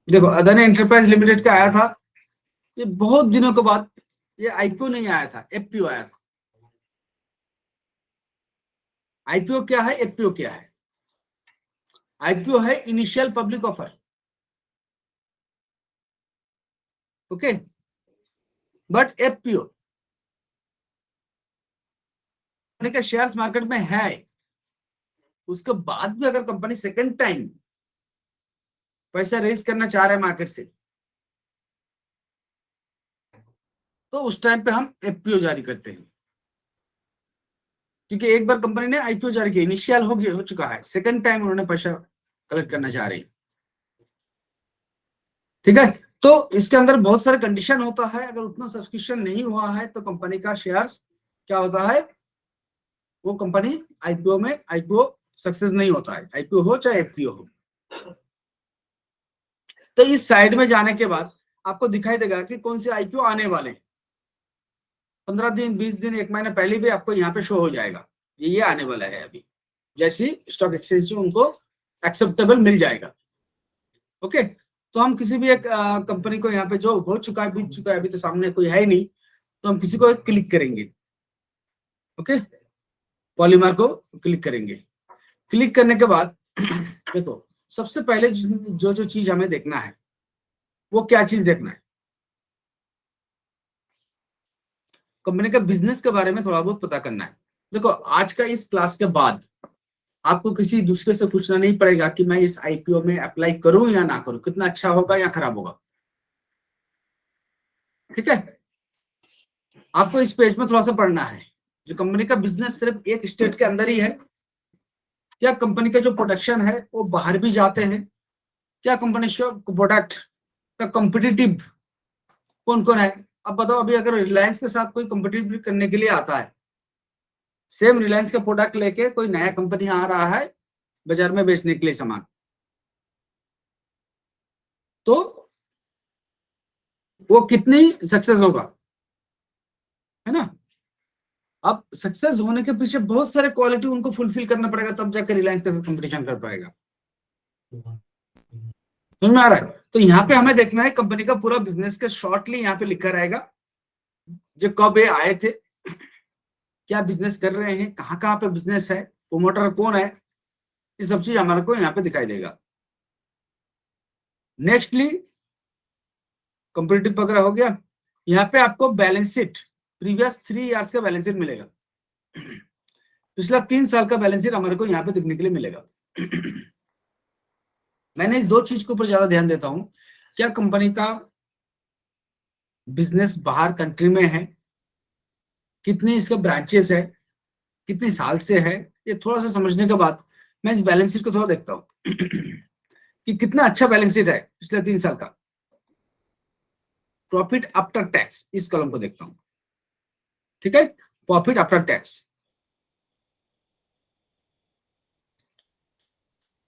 देखो अदानी एंटरप्राइज लिमिटेड का आया था, ये बहुत दिनों के बाद, ये आईपीओ नहीं आया था, एफपीओ आया था। आईपीओ क्या है, एफपीओ क्या है? आईपीओ है initial public offer, okay, but FPO का शेयर्स मार्केट में है, उसके बाद भी अगर कंपनी सेकंड टाइम पैसा रेज करना चाह रहे हैं मार्केट से, तो उस टाइम पे हम एफपीओ जारी करते हैं। क्योंकि एक बार कंपनी ने आईपीओ जारी किया, इनिशियल हो चुका है, सेकंड टाइम उन्होंने पैसा कलेक्ट करना चाह रहे हैं, ठीक है। तो इसके अंदर बहुत सारे कंडीशन होता है, अगर उतना सब्सक्रिप्शन नहीं हुआ है तो कंपनी का शेयर्स क्या होता है, वो कंपनी आईपीओ में आईपीओ सक्सेस नहीं होता है, आईपीओ हो चाहे एफपीओ हो। तो इस साइड में जाने के बाद आपको दिखाई देगा कि कौन से आईपीओ आने वाले हैं। 15 दिन, 20 दिन, 1 महीना पहले भी आपको यहाँ पे शो हो जाएगा ये आने वाला है। अभी जैसे स्टॉक एक्सचेंज में उनको एक्सेप्टेबल मिल जाएगा, ओके। तो हम किसी भी एक कंपनी को यहाँ पे जो हो चुका है, बीत चुका है, अभी तो सामने कोई है ही नहीं, तो हम किसी को क्लिक करेंगे, ओके, पॉलीमर को क्लिक करेंगे। क्लिक करने के बाद देखो सबसे पहले जो जो चीज हमें देखना है वो क्या चीज देखना है, कंपनी का बिजनेस के बारे में थोड़ा बहुत पता करना है। देखो आज का इस क्लास के बाद आपको किसी दूसरे से पूछना नहीं पड़ेगा कि मैं इस आईपीओ में अप्लाई करूं या ना करूं, कितना अच्छा होगा या खराब होगा, ठीक है। आपको इस पेज में थोड़ा सा पढ़ना है, जो कंपनी का बिजनेस सिर्फ एक स्टेट के अंदर ही है, क्या कंपनी का जो प्रोडक्शन है वो बाहर भी जाते हैं, क्या कंपनी का प्रोडक्ट का कॉम्पिटिटिव कौन कौन है। अब बताओ, अभी अगर रिलायंस के साथ कोई कॉम्पिटिटिव करने के लिए आता है, सेम रिलायंस का प्रोडक्ट लेके कोई नया कंपनी आ रहा है बाजार में बेचने के लिए सामान, तो वो कितनी सक्सेस होगा, है ना। अब सक्सेस होने के पीछे बहुत सारे क्वालिटी उनको फुलफिल करना पड़ेगा, तब जाकर रिलायंस के साथ कंपटीशन कर पाएगा, समझ में आ रहा है। तो यहाँ पे हमें देखना है कंपनी का पूरा बिजनेस का शॉर्टली यहाँ पे लिखा रहेगा, जो कब ये आए थे, क्या बिजनेस कर रहे हैं, कहाँ कहाँ पे बिजनेस है, प्रोमोटर कौन है, ये सब चीज हमारे को यहाँ पे दिखाई देगा। नेक्स्टली कंपटीटिव वगैरह हो गया, यहाँ पे आपको बैलेंस शीट प्रीवियस 3 इयर्स का बैलेंस शीट मिलेगा, पिछला 3 साल का बैलेंस शीट हमारे को यहाँ पे देखने के लिए मिलेगा। मैंने इस 2 चीज के ऊपर ज्यादा ध्यान देता हूं, क्या कंपनी का बिजनेस बाहर कंट्री में है, कितने इसके ब्रांचेस है, कितने साल से है, ये थोड़ा सा समझने के बाद मैं इस बैलेंस शीट को थोड़ा देखता हूँ कि कितना अच्छा बैलेंस शीट है पिछले 3 साल का। प्रॉफिट आफ्टर टैक्स इस कॉलम को देखता हूं, ठीक है, प्रॉफिट आफ्टर टैक्स।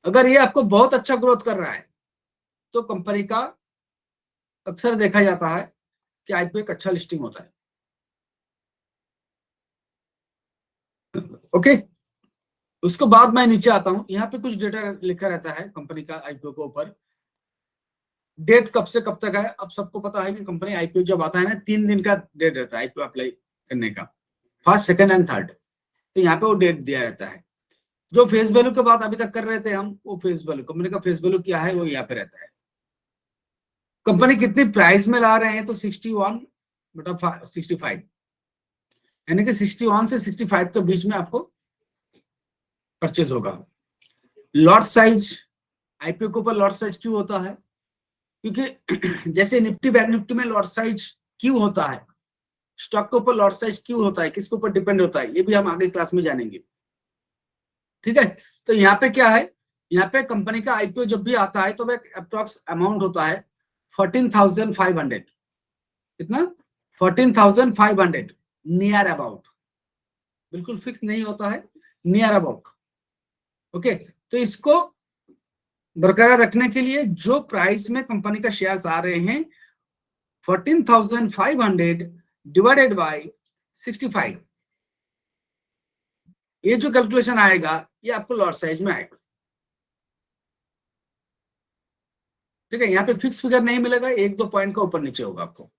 अगर ये आपको बहुत अच्छा ग्रोथ कर रहा है तो कंपनी का अक्सर देखा जाता है कि आईपीओ एक अच्छा लिस्टिंग होता है, ओके। उसके बाद मैं नीचे आता हूं, यहाँ पे कुछ डेटा लिखा रहता है कंपनी का आईपीओ के ऊपर, डेट कब से कब तक है। अब सबको पता है कि कंपनी आईपीओ जब आता है ना, 3 दिन का डेट रहता है आईपीओ अप्लाई करने का, फर्स्ट, सेकंड एंड थर्ड, तो यहाँ पे वो डेट दिया रहता है। जो फेस वैल्यू के बाद अभी तक कर रहे थे हम, वो फेस वैल्यू, कंपनी का फेस वैल्यू क्या है वो यहाँ पे रहता है। कंपनी कितनी प्राइस में ला रहे हैं, तो 61/65, यानी कि 61 से 65 के बीच में आपको परचेज होगा। लॉट साइज, आईपीओ के ऊपर लॉट साइज क्यों होता है, क्योंकि जैसे निफ्टी बैंक निफ्टी में लॉट साइज क्यों होता है, स्टॉक के ऊपर लॉट साइज क्यों होता है, किसके ऊपर डिपेंड होता है, ये भी हम आगे क्लास में जानेंगे। ठीक है, तो यहाँ पे क्या है, यहाँ पे कंपनी का आईपीओ जब भी आता है तो वह अप्रोक्स अमाउंट होता है 14,500। कितना? 14,500, नियर अबाउट, बिल्कुल फिक्स नहीं होता है, नियर अबाउट। ओके, तो इसको बरकरार रखने के लिए जो प्राइस में कंपनी का शेयर्स आ रहे हैं 14,500 डिवाइडेड बाय 65, ये जो कैलकुलेशन आएगा ये आपको लॉट साइज में आएगा। ठीक है, यहाँ पे फिक्स फिगर नहीं मिलेगा, एक दो पॉइंट का ऊपर नीचे होगा आपको।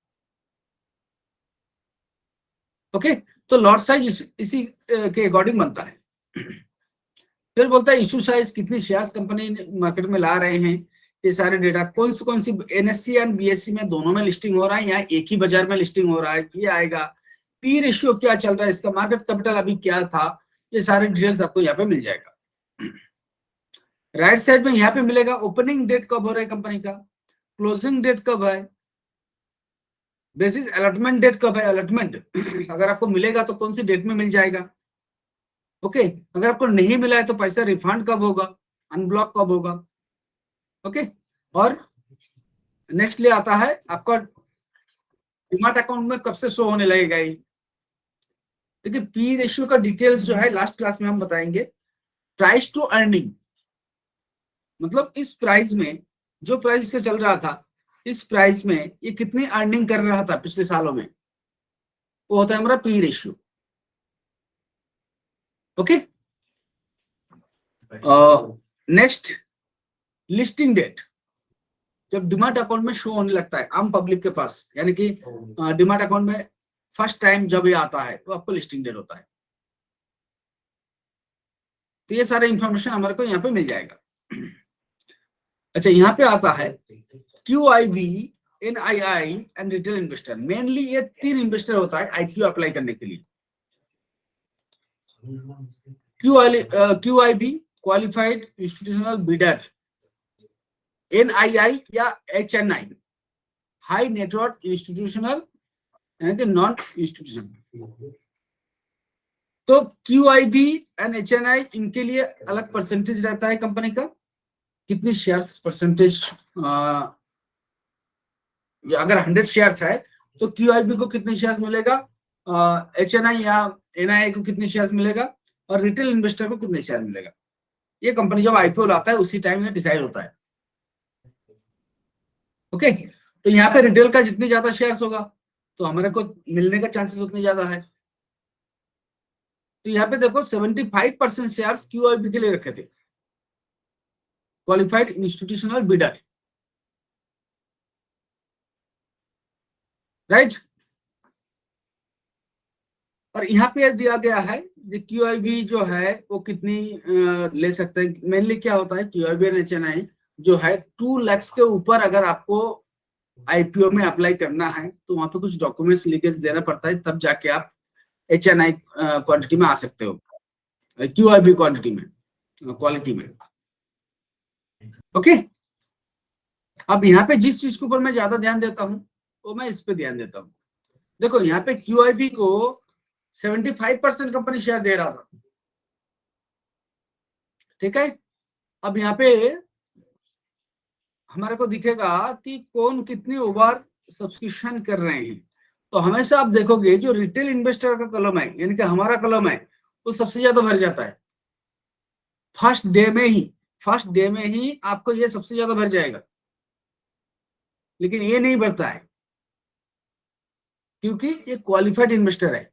ओके, तो लॉट साइज इसी के अकॉर्डिंग बनता है। फिर बोलता है इशू साइज, कितनी शेयर्स कंपनी मार्केट में ला रहे हैं, ये सारे डेटा कौन सी एनएससी एंड बीएससी में दोनों में लिस्टिंग हो रहा है, यहाँ एक ही बाजार में लिस्टिंग हो रहा है, ये आएगा। पी रेशियो क्या चल रहा है, इसका मार्केट कैपिटल अभी क्या था, ये सारे डिटेल्स आपको यहाँ पे मिल जाएगा। राइट साइड में यहाँ पे मिलेगा ओपनिंग डेट कब हो रहा है कंपनी का, क्लोजिंग डेट कब है, बेसिस अलॉटमेंट डेट कब है, अलॉटमेंट अगर आपको मिलेगा तो कौन सी डेट में मिल जाएगा। ओके, अगर आपको नहीं मिला है तो पैसा रिफंड कब होगा, अनब्लॉक कब होगा। ओके, और नेक्स्ट ले आता है आपका डीमैट अकाउंट में कब से शो होने लगेगा ये। देखिए पी रेशियो का डिटेल्स जो है लास्ट क्लास में हम बताएंगे। प्राइस टू अर्निंग, मतलब इस प्राइस में, जो प्राइस इसका चल रहा था, इस प्राइस में ये कितनी अर्निंग कर रहा था पिछले सालों में, वो होता है हमारा P ratio. Okay, next listing date, जब डिमैट अकाउंट में शो होने लगता है आम पब्लिक के पास, यानी कि डिमैट अकाउंट में फर्स्ट टाइम जब ये आता है तो आपको लिस्टिंग डेट होता है। तो ये सारे इंफॉर्मेशन हमारे को यहाँ पे मिल जाएगा। अच्छा, यहाँ पे आता है QIB, NII and retail investor. Mainly ये तीन इन्वेस्टर होता है आईपीओ अप्लाई करने के लिए। QIB qualified institutional bidder, NII या HNI हाई नेटवर्क इंस्टीट्यूशनल यानी कि नॉन इंस्टीट्यूशनल। तो QIB एंड HNI इनके लिए अलग परसेंटेज रहता है कंपनी का, कितनी शेयर्स परसेंटेज, अगर 100 शेयर्स है तो QIB को कितने शेयर्स मिलेगा, HNI या NII को कितने शेयर्स मिलेगा, और रिटेल इन्वेस्टर को कितने शेयर मिलेगा। ये कंपनी जब आईपीओ लाता है उसी टाइम में डिसाइड होता है। ओके, तो यहाँ पे रिटेल का जितने ज्यादा शेयर्स होगा तो हमारे को मिलने का चांसेस उतने ज्यादा है। तो यहाँ पे देखो 75% शेयर्स QIB के लिए रखे थे, क्वालिफाइड इंस्टीट्यूशनल बिडर, राइट। और यहाँ पे दिया गया है QIB जो है वो कितनी ले सकते हैं। मेनली क्या होता है QIB और HNI जो है 2 लाख के ऊपर अगर आपको आईपीओ में अप्लाई करना है तो वहां पे कुछ डॉक्यूमेंट्स लीकेज देना पड़ता है, तब जाके आप HNI क्वांटिटी में आ सकते हो, QIB क्वांटिटी में, क्वालिटी में। ओके, अब यहाँ पे जिस चीज के ऊपर मैं ज्यादा ध्यान देता हूँ वो मैं इस पे ध्यान देता हूँ। देखो यहाँ पे QIB को 75% कंपनी शेयर दे रहा था, ठीक है। अब यहाँ पे हमारे को दिखेगा कि कौन कितनी ओवर सब्सक्रिप्शन कर रहे हैं। तो हमेशा आप देखोगे जो रिटेल इन्वेस्टर का कॉलम है, यानी कि हमारा कॉलम है, वो सबसे ज्यादा भर जाता है फर्स्ट डे में ही आपको ये सबसे ज्यादा भर जाएगा, लेकिन ये नहीं भरता है क्योंकि ये क्वालिफाइड इन्वेस्टर है,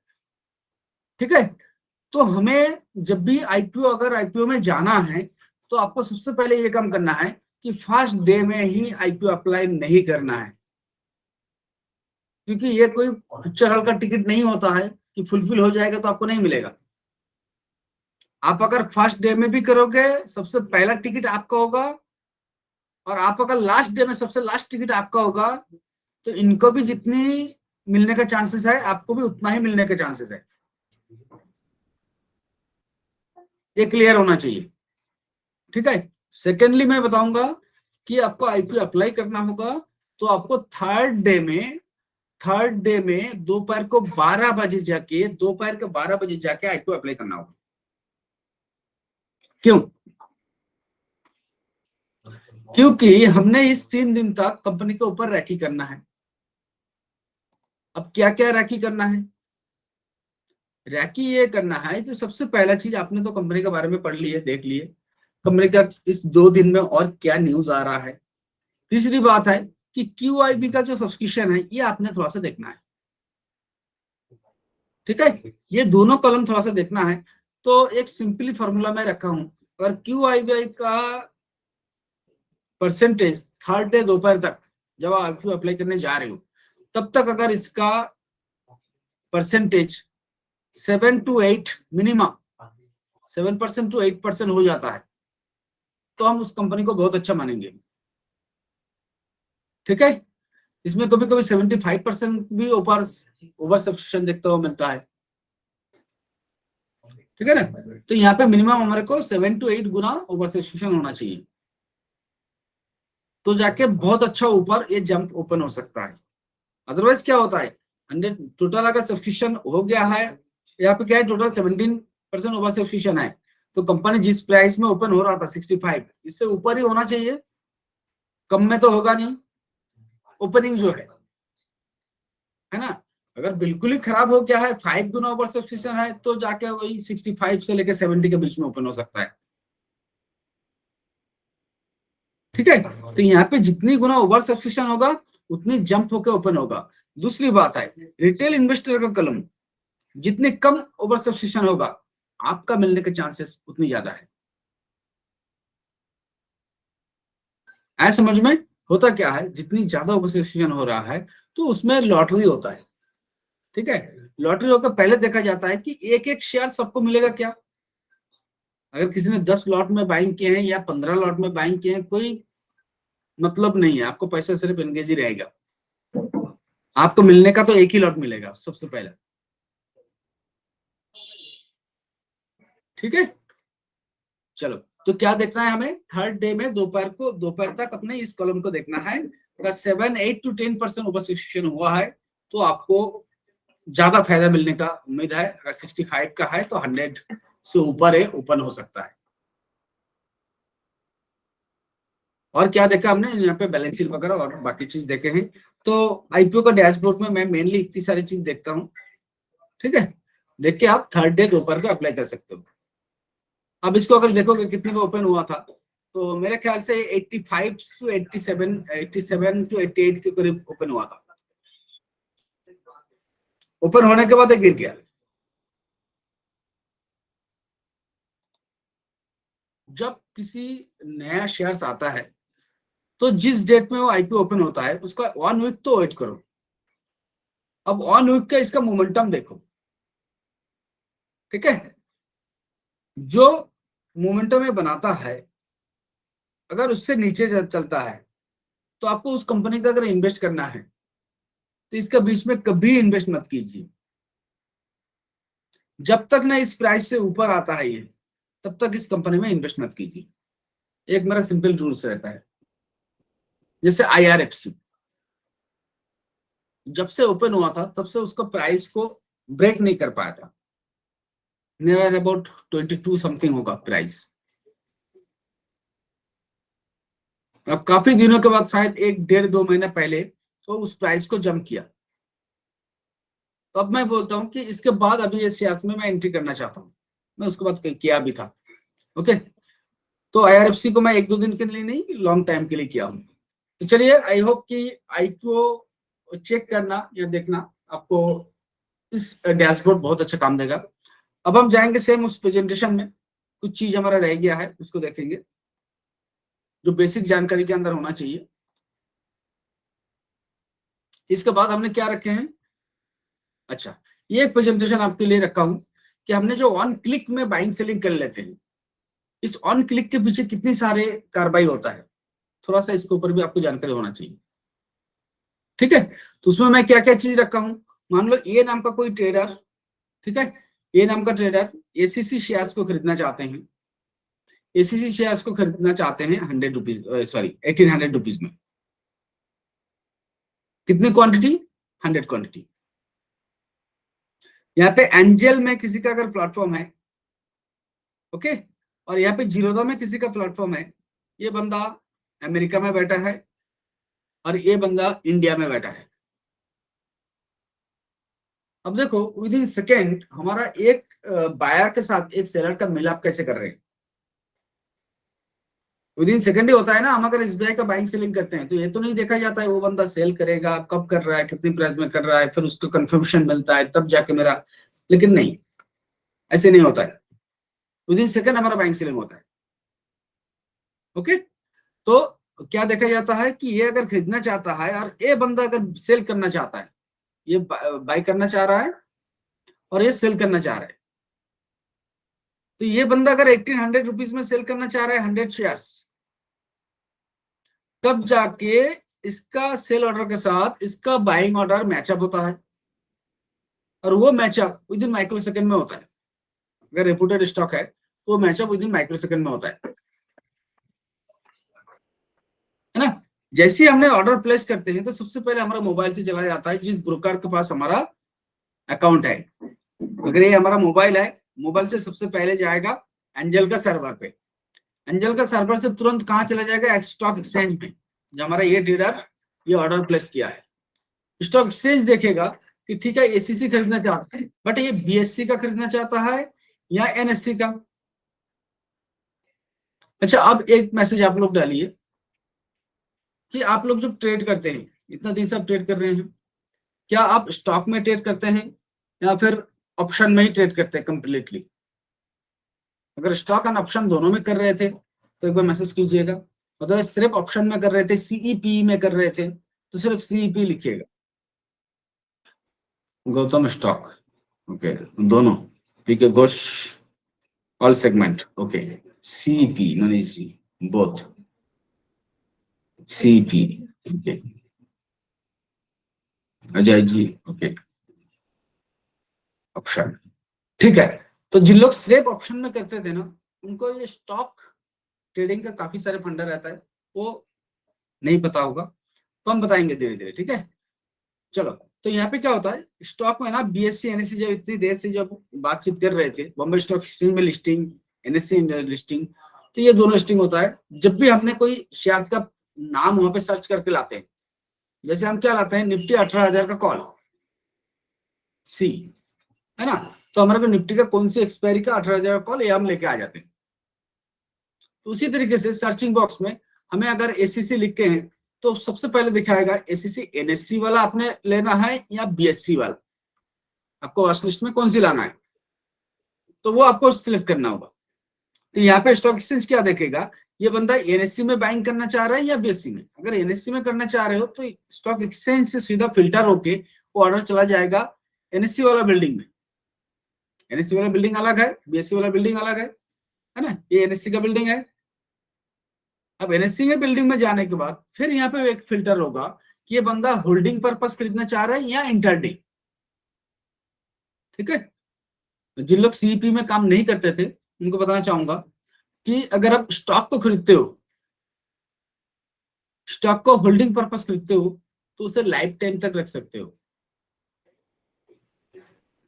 ठीक है। तो हमें जब भी अगर आईपीओ में जाना है तो आपको सबसे पहले ये काम करना है कि फर्स्ट डे में ही आईपीओ अप्लाई नहीं करना है, क्योंकि ये कोई पिक्चर हॉल का टिकट नहीं होता है कि फुलफिल हो जाएगा तो आपको नहीं मिलेगा। आप अगर फर्स्ट डे में भी करोगे सबसे पहला टिकट आपका होगा, और आप अगर लास्ट डे में सबसे लास्ट टिकट आपका होगा तो इनको भी जितनी मिलने का चांसेस है आपको भी उतना ही मिलने का चांसेस है। ये क्लियर होना चाहिए, ठीक है। सेकेंडली मैं बताऊंगा कि आपको आईपीओ अप्लाई करना होगा तो आपको थर्ड डे में थर्ड डे में दोपहर को 12 बजे जाके आईपीओ अप्लाई करना होगा। क्यों? क्योंकि हमने इस 3 दिन तक कंपनी के ऊपर रैकी करना है। अब क्या क्या रैकी करना है? रैकी ये करना है कि सबसे पहला चीज, आपने तो कंपनी के बारे में पढ़ लिए, देख लिए कंपनी का इस 2 दिन में और क्या न्यूज आ रहा है। तीसरी बात है कि QIP का जो सब्सक्रिप्शन है ये आपने थोड़ा सा देखना है। ठीक है, ये दोनों कॉलम थोड़ा सा देखना है। तो एक सिंपली फॉर्मूला मैं रखा हूं, अगर QIP का परसेंटेज थर्ड डे दोपहर तक जब आप अप्लाई करने जा रहे हो तब तक अगर इसका परसेंटेज 7 to 8 मिनिमम 7% to 8% हो जाता है तो हम उस कंपनी को बहुत अच्छा मानेंगे। ठीक है, इसमें कभी कभी 75% भी ओवर सब्सक्रिप्शन देखते हुए मिलता है। ठीक है ना, तो यहाँ पे मिनिमम हमारे को 7 to 8 गुना ओवर सब्सक्रिप्शन होना चाहिए, तो जाके बहुत अच्छा ऊपर ये जंप ओपन हो सकता है। अदरवाइज क्या होता है, 100 टोटल अगर सब्सक्रिप्शन हो गया है, यहाँ पे क्या है, टोटल 17% ओवर सब्सक्रिप्शन है, तो कंपनी जिस प्राइस में ओपन हो रहा था 65, इससे ऊपर ही होना चाहिए, कम में तो होगा नहीं ओपनिंग जो है ना। अगर बिल्कुल ही खराब हो गया है, 5 गुना ओवर सब्सक्रिप्शन है, तो जाके वही 65 से लेकर 70 के बीच में ओपन हो सकता है। ठीक है, तो यहाँ पे जितनी गुना ओवर सब्सक्रिप्शन होगा उतनी जंप होकर ओपन होगा। दूसरी बात है, रिटेल इन्वेस्टर का कलम जितने कम ओवर सब्सक्रिप्शन होगा आपका मिलने के चांसेस उतनी ज्यादा है। ऐसा समझ में होता क्या है, जितनी ज्यादा ओवर सब्सक्रिप्शन हो रहा है तो उसमें लॉटरी होता है। ठीक है, लॉटरी होकर पहले देखा जाता है कि एक एक शेयर सबको मिलेगा क्या। अगर किसी ने 10 लॉट में बाइंग किए हैं या 15 लॉट में बाइंग किए हैं, कोई मतलब नहीं है, आपको पैसा सिर्फ एंगेज ही रहेगा। आपको मिलने का तो एक ही लॉट मिलेगा सबसे पहले। ठीक है, चलो, तो क्या देखना है हमें, थर्ड डे में दोपहर तक अपने इस कॉलम को देखना है। अगर 7, 8 to 10% ओवर सब्सक्रिप्शन हुआ है तो आपको ज्यादा फायदा मिलने का उम्मीद है। अगर 65 का है तो 100 से ऊपर है ओपन हो सकता है। और क्या देखा हमने यहाँ पे, बैलेंस शीट वगैरह और बाकी चीज देखे हैं। तो आईपीओ का डैशबोर्ड में मैं मेनली इतनी सारी चीज देखता हूँ। ठीक है, देख के आप थर्ड डे दोपहर को अप्लाई कर सकते हो। अब इसको अगर देखोगे कितने में ओपन हुआ था, तो मेरे ख्याल से 85 to 87, 87 to 88 के करीब ओपन हुआ था। ओपन होने के बाद गिर गया। जब किसी नया शेयर्स आता है तो जिस डेट में वो आईपीओ ओपन होता है उसका 1 वीक तो वेट करो। अब 1 वीक का इसका मोमेंटम देखो। ठीक है, जो मोमेंटम में बनाता है अगर उससे नीचे चलता है तो आपको उस कंपनी का अगर इन्वेस्ट करना है तो इसका बीच में कभी इन्वेस्ट मत कीजिए। जब तक ना इस प्राइस से ऊपर आता है ये, तब तक इस कंपनी में इन्वेस्ट मत कीजिए। एक मेरा सिंपल रूल्स रहता है। जैसे IRFC जब से ओपन हुआ था तब से उसका प्राइस को ब्रेक नहीं कर पाया था। नियर अबाउट 22 समथिंग होगा प्राइस। अब काफी दिनों के बाद, शायद 1, 1.5, 2 महीने पहले तो उस प्राइस को जंप किया। तो अब मैं बोलता हूं कि इसके बाद अभी इस शेयर्स में मैं एंट्री करना चाहता हूं। मैं उसके बाद किया भी था। ओके, तो IRFC को मैं 1-2 दिन के लिए नहीं, लॉन्ग टाइम के लिए किया हूं। तो चलिए, आई होप कि आईपीओ चेक करना या देखना आपको इस डैशबोर्ड बहुत अच्छा काम देगा। अब हम जाएंगे सेम उस प्रेजेंटेशन में, कुछ चीज हमारा रह गया है उसको देखेंगे जो बेसिक जानकारी के अंदर होना चाहिए। इसके बाद हमने क्या रखे हैं, अच्छा, ये एक प्रेजेंटेशन आपके लिए रखा हूं कि हमने जो ऑन क्लिक में बाइंग सेलिंग कर लेते हैं, इस ऑन क्लिक के पीछे कितनी सारे कार्रवाई होता है, थोड़ा सा इसके ऊपर भी आपको जानकारी होना चाहिए। ठीक है, तो उसमें मैं क्या क्या चीज रखा हूं, मान लो ए नाम का कोई ट्रेडर, ठीक है, ए नाम का ट्रेडर एसीसी शेयर्स को खरीदना चाहते हैं। एसीसी शेयर्स को खरीदना चाहते हैं 100 रुपीज, सॉरी 1800 रुपीज में। कितनी क्वांटिटी, 100 क्वांटिटी। यहाँ पे एंजल में किसी का अगर प्लेटफॉर्म है, ओके, और यहाँ पे जीरोधा में किसी का प्लेटफॉर्म है, ये बंदा अमेरिका में बैठा है और ये बंदा इंडिया में बैठा है। अब देखो विद इन सेकेंड हमारा एक बायर के साथ एक सेलर का मिलाप कैसे कर रहे हैं। विद इन सेकेंड ही होता है ना। हम अगर एसबीआई का बाइंग सेलिंग करते हैं तो ये तो नहीं देखा जाता है वो बंदा सेल करेगा, कब कर रहा है, कितनी प्राइस में कर रहा है, फिर उसको कंफर्मेशन मिलता है तब जाके मेरा, लेकिन नहीं, ऐसे नहीं होता है। विद इन सेकेंड हमारा बाइंग सेलिंग होता है। ओके, तो क्या देखा जाता है कि ये अगर खरीदना चाहता है और ये बंदा अगर सेल करना चाहता है, ये बाई करना चाह रहा है और ये सेल करना चाह रहा है, तो ये बंदा अगर 1800 रुपीज में सेल करना चाह रहा है 100 शेयर्स, तब जाके इसका सेल ऑर्डर के साथ इसका बाइंग ऑर्डर मैचअप होता है, और वो match up within micro second में होता है। अगर रेपुटेड स्टॉक है तो वो match up within micro second में होता है ना। जैसे ही हमने ऑर्डर प्लेस करते हैं तो सबसे पहले हमारा मोबाइल से चला जाता है जिस ब्रोकर के पास हमारा अकाउंट है। अगर ये हमारा मोबाइल है, मोबाइल से सबसे पहले जाएगा एंजल का सर्वर पे, एंजल का सर्वर से तुरंत कहां चला जाएगा, स्टॉक एक्सचेंज में, जो हमारा ये ट्रेडर ये ऑर्डर प्लेस किया है। स्टॉक एक्सचेंज देखेगा कि ठीक है एसीसी खरीदना चाहता है, बट ये बीएससी का खरीदना चाहता है या एनएससी का। अच्छा, अब एक मैसेज आप लोग डालिए कि आप लोग जो ट्रेड करते हैं, इतना दिन से आप ट्रेड कर रहे हैं, क्या आप स्टॉक में ट्रेड करते हैं या फिर ऑप्शन में ही ट्रेड करते हैं कंप्लीटली। अगर स्टॉक एंड ऑप्शन दोनों में कर रहे थे तो एक बार मैसेज कीजिएगा, अगर सिर्फ ऑप्शन में कर रहे थे, सीईपी में कर रहे थे, तो सिर्फ सीईपी लिखिएगा। गौतम स्टॉक, ओके, दोनों, ठीक है, Ghosh all segment, okay, CEP Manish ji both, CEP, okay, Ajay ji, okay, option, ठीक है। तो जिन लोग सिर्फ ऑप्शन में करते थे ना, उनको ये स्टॉक ट्रेडिंग का काफी सारे फंडा रहता है, वो नहीं पता होगा, तो हम बताएंगे धीरे धीरे, ठीक है। चलो, तो यहाँ पे क्या होता है, स्टॉक में ना बीएससी एनएससी जब इतनी देर से जब बातचीत कर रहे थे, बॉम्बे स्टॉक एक्सचेंज में लिस्टिंग, एनएससी लिस्टिंग, तो ये दोनों लिस्टिंग होता है। जब भी हमने कोई शेयर्स का नाम वहां पे सर्च करके लाते हैं, जैसे हम क्या लाते हैं, निफ्टी 18,000 का कॉल सी, है ना, तो हमारे को निफ्टी का कौन सी एक्सपायरी का 18,000 का कॉल, ये हम लेके आ जाते हैं। तो उसी तरीके से सर्चिंग बॉक्स में हमें अगर एसीसी लिख के हैं तो सबसे पहले दिखाएगा एसीसी एनएससी वाला आपने लेना है या बीएससी वाला, आपको वॉच लिस्ट में कौन सी लाना है, तो वो आपको सिलेक्ट करना होगा। तो यहाँ पे स्टॉक एक्सचेंज क्या देखेगा, ये बंदा एनएससी में बाइंग करना चाह रहा है या बीएससी में। अगर एनएससी में करना चाह रहे हो तो स्टॉक एक्सचेंज से सीधा फिल्टर होके वो ऑर्डर चला जाएगा एनएससी वाला बिल्डिंग में। एनएससी वाला बिल्डिंग अलग है, बीएससी वाला बिल्डिंग अलग है ना, ये एनएससी का बिल्डिंग है। अब एनएससी के बिल्डिंग में जाने के बाद फिर यहाँ पे एक फिल्टर होगा कि ये बंदा होल्डिंग पर्पस खरीदना चाह रहा है या इंटरडे, ठीक है। जिन लोग सीईपी में काम नहीं करते थे उनको बताना चाहूंगा कि अगर आप स्टॉक को खरीदते हो, स्टॉक को होल्डिंग पर्पस खरीदते हो, तो उसे लाइफ टाइम तक रख सकते हो,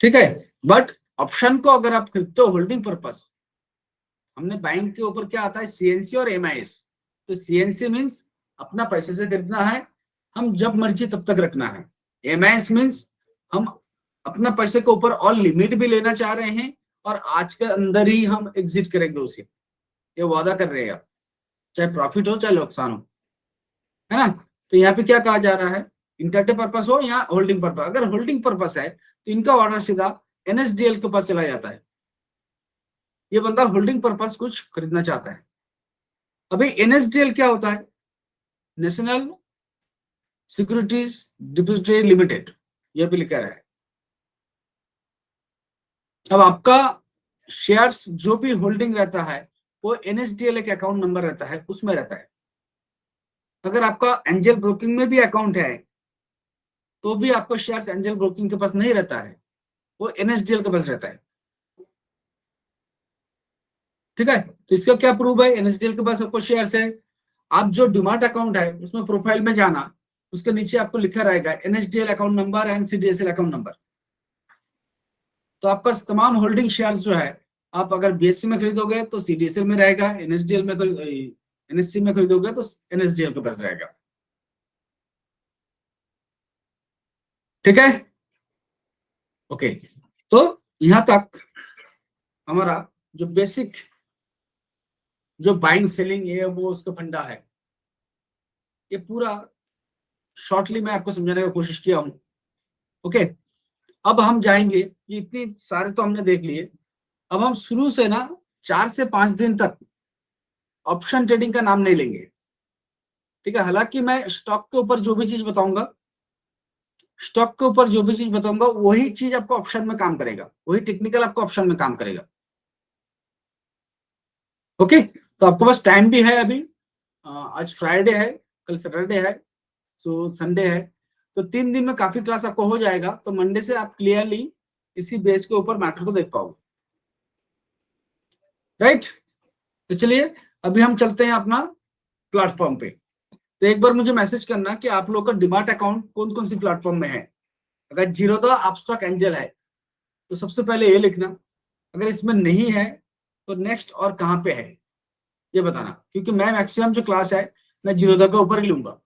ठीक है। बट ऑप्शन को अगर आप खरीदते हो होल्डिंग पर्पस, हमने बैंक के ऊपर क्या आता है, सीएनसी और एमआईएस। तो सीएनसी मीन्स अपना पैसे से खरीदना है, हम जब मर्जी तब तक रखना है। एमआईएस मीन्स हम अपना पैसे के ऊपर और लिमिट भी लेना चाह रहे हैं और आज के अंदर ही हम एग्जिट करेंगे उसे, ये वादा कर रहे हैं आप, चाहे प्रॉफिट हो चाहे नुकसान हो, है ना। तो यहाँ पे क्या कहा जा रहा है, इंटरडे पर्पस हो या होल्डिंग पर्पस। अगर होल्डिंग पर्पस है तो इनका ऑर्डर सीधा एनएसडीएल के पास चला जाता है, ये बंदा होल्डिंग पर्पस कुछ खरीदना चाहता है। अभी एनएसडीएल क्या होता है, नेशनल सिक्योरिटीज डिपॉजिटरी लिमिटेड, यह भी लिखा है। अब आपका शेयर्स जो भी होल्डिंग रहता है वो एनएसडीएल एक अकाउंट नंबर रहता है, उसमें रहता है। अगर आपका एंजल ब्रोकिंग में भी अकाउंट है तो भी आपका शेयर्स एंजल ब्रोकिंग के पास नहीं रहता है, वो एनएसडीएल के पास रहता है, ठीक है। तो इसका क्या प्रूफ है, एनएसडीएल के पास आपको शेयर्स है। आप जो डिमार्ट अकाउंट है उसमें प्रोफाइल में जाना, उसके नीचे आपको लिखा रहेगा NSDL account number and CDSL account number. तो आपका तमाम होल्डिंग शेयर्स जो है, आप अगर BSE में खरीदोगे तो CDSL में रहेगा, NSDL में NSC में खरीदोगे तो NSDL के पास रहेगा। ठीक है, ओके। तो यहां तक हमारा जो बेसिक जो बाइंग सेलिंग है वो उसका फंडा है, ये पूरा शॉर्टली मैं आपको समझाने की कोशिश किया हूं। ओके, अब हम जाएंगे कि इतनी सारे तो हमने देख लिए, अब हम शुरू से ना 4 से 5 दिन तक ऑप्शन ट्रेडिंग का नाम नहीं लेंगे। ठीक है, हालांकि मैं स्टॉक के ऊपर जो भी चीज बताऊंगा, स्टॉक के ऊपर जो भी चीज बताऊंगा वही चीज आपको ऑप्शन में काम करेगा, वही टेक्निकल आपको ऑप्शन में काम करेगा। ओके, तो आपके पास टाइम भी है अभी, आज फ्राइडे है, कल सैटरडे है, सो संडे है, तो 3 दिन में काफी क्लास आपको हो जाएगा। तो मंडे से आप क्लियरली इसी बेस के ऊपर मैटर को देख पाओगे, राइट। तो चलिए अभी हम चलते हैं अपना प्लेटफॉर्म पे। तो एक बार मुझे मैसेज करना कि आप लोग का डिमार्ट अकाउंट कौन कौन सी प्लेटफॉर्म में है। अगर जीरोधा अपस्टॉक एंजल है तो सबसे पहले ये लिखना, अगर इसमें नहीं है तो नेक्स्ट और कहां पे है ये बताना, क्योंकि मैं मैक्सिमम जो क्लास है मैं जीरोधा के ऊपर ही लूंगा।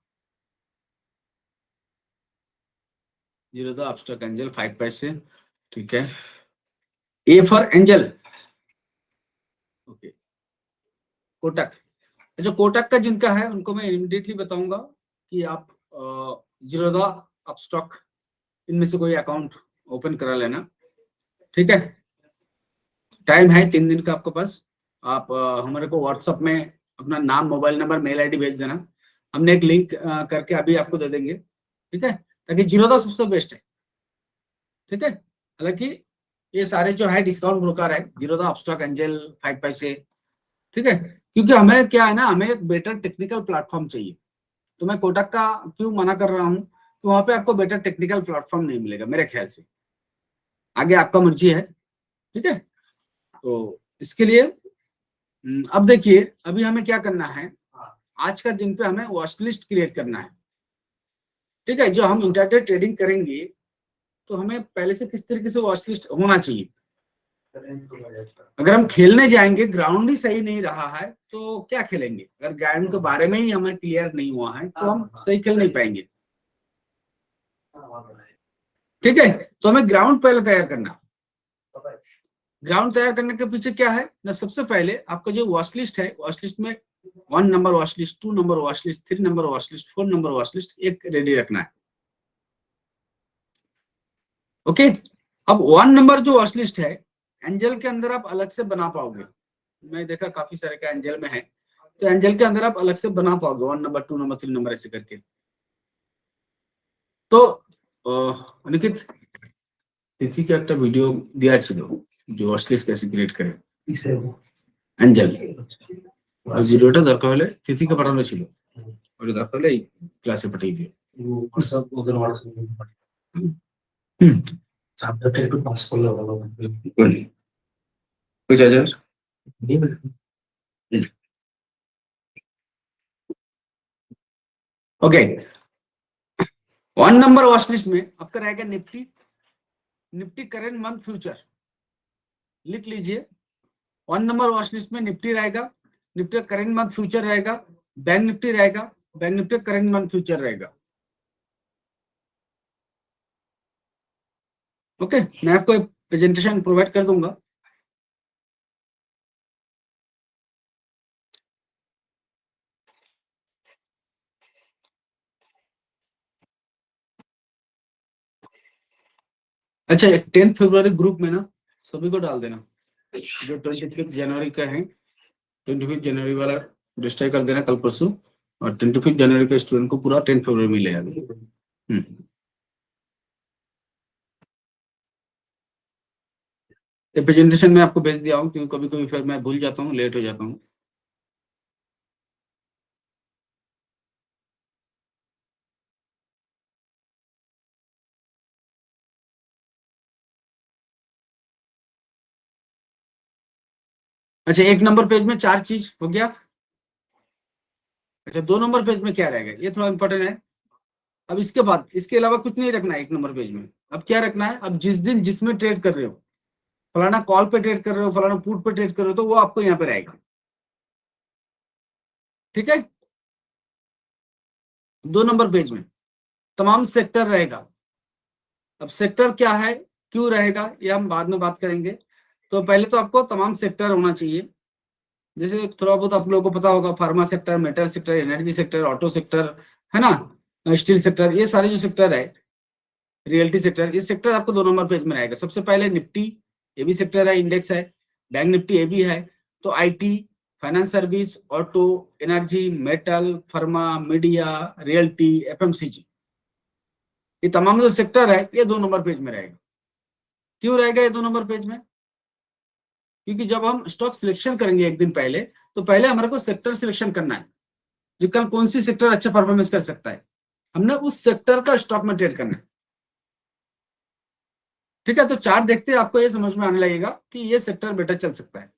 जीरोधा अपस्टॉक एंजल 5 पैसे, ठीक है। A for angel, okay. Kotak, जो कोटक का जिनका है उनको मैं इमीडिएटली बताऊंगा कि आप जीरोधा अपस्टॉक इनमें से कोई अकाउंट ओपन करा लेना। ठीक है, टाइम है 3 दिन का आपके पास। आप हमारे को व्हाट्सएप में अपना नाम, मोबाइल नंबर, मेल आईडी भेज देना, हमने एक लिंक करके अभी आपको दे देंगे। ठीक है, ताकि जीरोधा सबसे बेस्ट है। ठीक है, हालांकि ये सारे जो है डिस्काउंट ब्रोकर है, जीरोधा अपस्टॉक एंजल 5 पैसे। ठीक है, क्योंकि हमें क्या है ना, हमें एक बेटर टेक्निकल प्लेटफॉर्म चाहिए। तो मैं कोटक का क्यों मना कर रहा हूँ, तो वहां पे आपको बेटर टेक्निकल प्लेटफॉर्म नहीं मिलेगा मेरे ख्याल से, आगे आपका मर्जी है। ठीक है, तो इसके लिए अब देखिए अभी हमें क्या करना है, आज का दिन पे हमें वॉच लिस्ट क्रिएट करना है। ठीक है, जो हम इंटरडे ट्रेडिंग करेंगे तो हमें पहले से किस तरीके से वॉच लिस्ट होना चाहिए। अगर हम खेलने जाएंगे, ग्राउंड ही सही नहीं रहा है तो क्या खेलेंगे, अगर ग्राउंड के बारे में ही हमें क्लियर नहीं हुआ है तो हम सही खेल नहीं पाएंगे। ठीक है, तो हमें ग्राउंड पहले तैयार करना। ग्राउंड तैयार करने के पीछे क्या है ना, सबसे पहले आपका जो वॉच लिस्ट है, वॉच लिस्ट में 1 number watch list, 2 number watch list, 3 number watch list, 4 number watch list एक रेडी रखना है। ओके, अब 1 नंबर जो वॉच लिस्ट है एंजल के अंदर आप अलग से बना पाओगे, मैं देखा काफी सारे का एंजल में है, तो एंजल के अंदर आप अलग से बना पाओगे 1 नंबर, 2 नंबर, 3 नंबर ऐसे करके। तो अनिकित तिथि का একটা ভিডিও দেয়া ছিল যে ওয়াচলিস্ট कैसे क्रिएट करें एंजल, और ভিডিওটা দরকার হলে তিথিকে পাঠানো ছিল, ওটা দরকার হলে এই ক্লাসে পাঠিয়ে দিও। সব ওদের হোয়াটসঅ্যাপ হুম সাবজেক্টটা একটু পাস করলে ভালো হবে। कुछ आ जाए ओके। 1 नंबर वॉच लिस्ट में आपका रहेगा Nifty, Nifty current month future, लिख लीजिए। 1 नंबर वॉच लिस्ट में निफ्टी रहेगा, निफ्टी का करेंट मंथ फ्यूचर रहेगा, बैंक निफ्टी रहेगा, बैंक निफ्टी का करेंट मंथ फ्यूचर रहेगा। ओके, मैं आपको प्रेजेंटेशन प्रोवाइड कर दूंगा। अच्छा, 10 फरवरी ग्रुप में ना सभी को डाल देना, जो 25 जनवरी का है, 25 जनवरी वाला रजिस्टर कर देना कल परसों, और 25 जनवरी का स्टूडेंट को पूरा 10 फरवरी में ले आना। ये प्रेजेंटेशन मैं आपको भेज दिया हूँ, क्योंकि कभी कभी फिर मैं भूल जाता हूँ, लेट हो जाता हूँ। अच्छा, 1 नंबर पेज में 4 चीज हो गया। अच्छा, 2 नंबर पेज में क्या रहेगा, ये थोड़ा इंपॉर्टेंट है। अब इसके बाद इसके अलावा कुछ नहीं रखना है 1 नंबर पेज में। अब क्या रखना है, अब जिस दिन जिसमें ट्रेड कर रहे हो, फलाना कॉल पे ट्रेड कर रहे हो, फलाना पुट पे ट्रेड कर रहे हो, तो वो आपको यहाँ पे रहेगा। ठीक है, 2 नंबर पेज में तमाम सेक्टर रहेगा। अब सेक्टर क्या है, क्यों रहेगा, ये हम बाद में बात करेंगे। तो पहले तो आपको तमाम सेक्टर होना चाहिए। जैसे थोड़ा बहुत आप लोगों को पता होगा, pharma sector, metal sector, energy sector, auto sector, है ना, स्टील सेक्टर, ये सारे जो सेक्टर है, रियल्टी सेक्टर, ये सेक्टर आपको 2 नंबर पेज में रहेगा। सबसे पहले निफ्टी, ये भी सेक्टर है, इंडेक्स है। बैंक निफ्टी ये भी है। तो IT, finance service, auto, energy, metal, pharma, media, realty, FMCG, ये तमाम जो सेक्टर है ये 2 नंबर पेज में रहेगा। क्यों रहेगा ये 2 नंबर पेज में, क्योंकि जब हम स्टॉक सिलेक्शन करेंगे एक दिन पहले, तो पहले हमारे को सेक्टर सिलेक्शन करना है, जो कल कौन सी सेक्टर अच्छा परफॉर्मेंस कर सकता है, हमने उस सेक्टर का स्टॉक में ट्रेड करना है। ठीक है, तो चार्ट देखते हैं आपको ये समझ में आने लगेगा कि ये सेक्टर बेटर चल सकता है।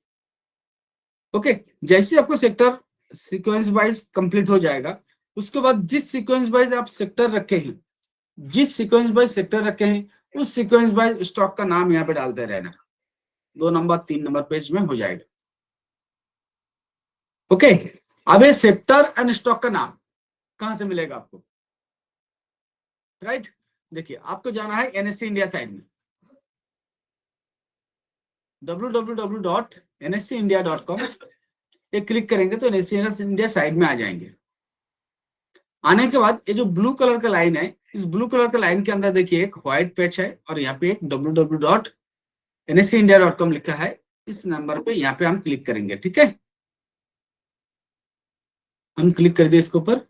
ओके, जैसे आपको सेक्टर सीक्वेंस वाइज कंप्लीट हो जाएगा, उसके बाद जिस सीक्वेंस वाइज आप सेक्टर रखे हैं, जिस सीक्वेंस वाइज सेक्टर रखे हैं, उस सीक्वेंस वाइज स्टॉक का नाम यहाँ पे डालते रहना। 2 नंबर 3 नंबर पेज में हो जाएगा। ओके, अब ये सेक्टर एंड स्टॉक का नाम कहां से मिलेगा आपको, राइट। देखिए, आपको जाना है एनएससी इंडिया साइड में, www.nscindia.com, ये क्लिक करेंगे तो एनएससी इंडिया साइड में आ जाएंगे। आने के बाद ये जो ब्लू कलर का लाइन है, इस ब्लू कलर का लाइन के अंदर देखिए एक व्हाइट पैच है, और यहाँ पे एक www.nscindia.com लिखा है। इस नंबर पे यहाँ पे हम क्लिक करेंगे। ठीक है, हम क्लिक कर दिए इसके ऊपर।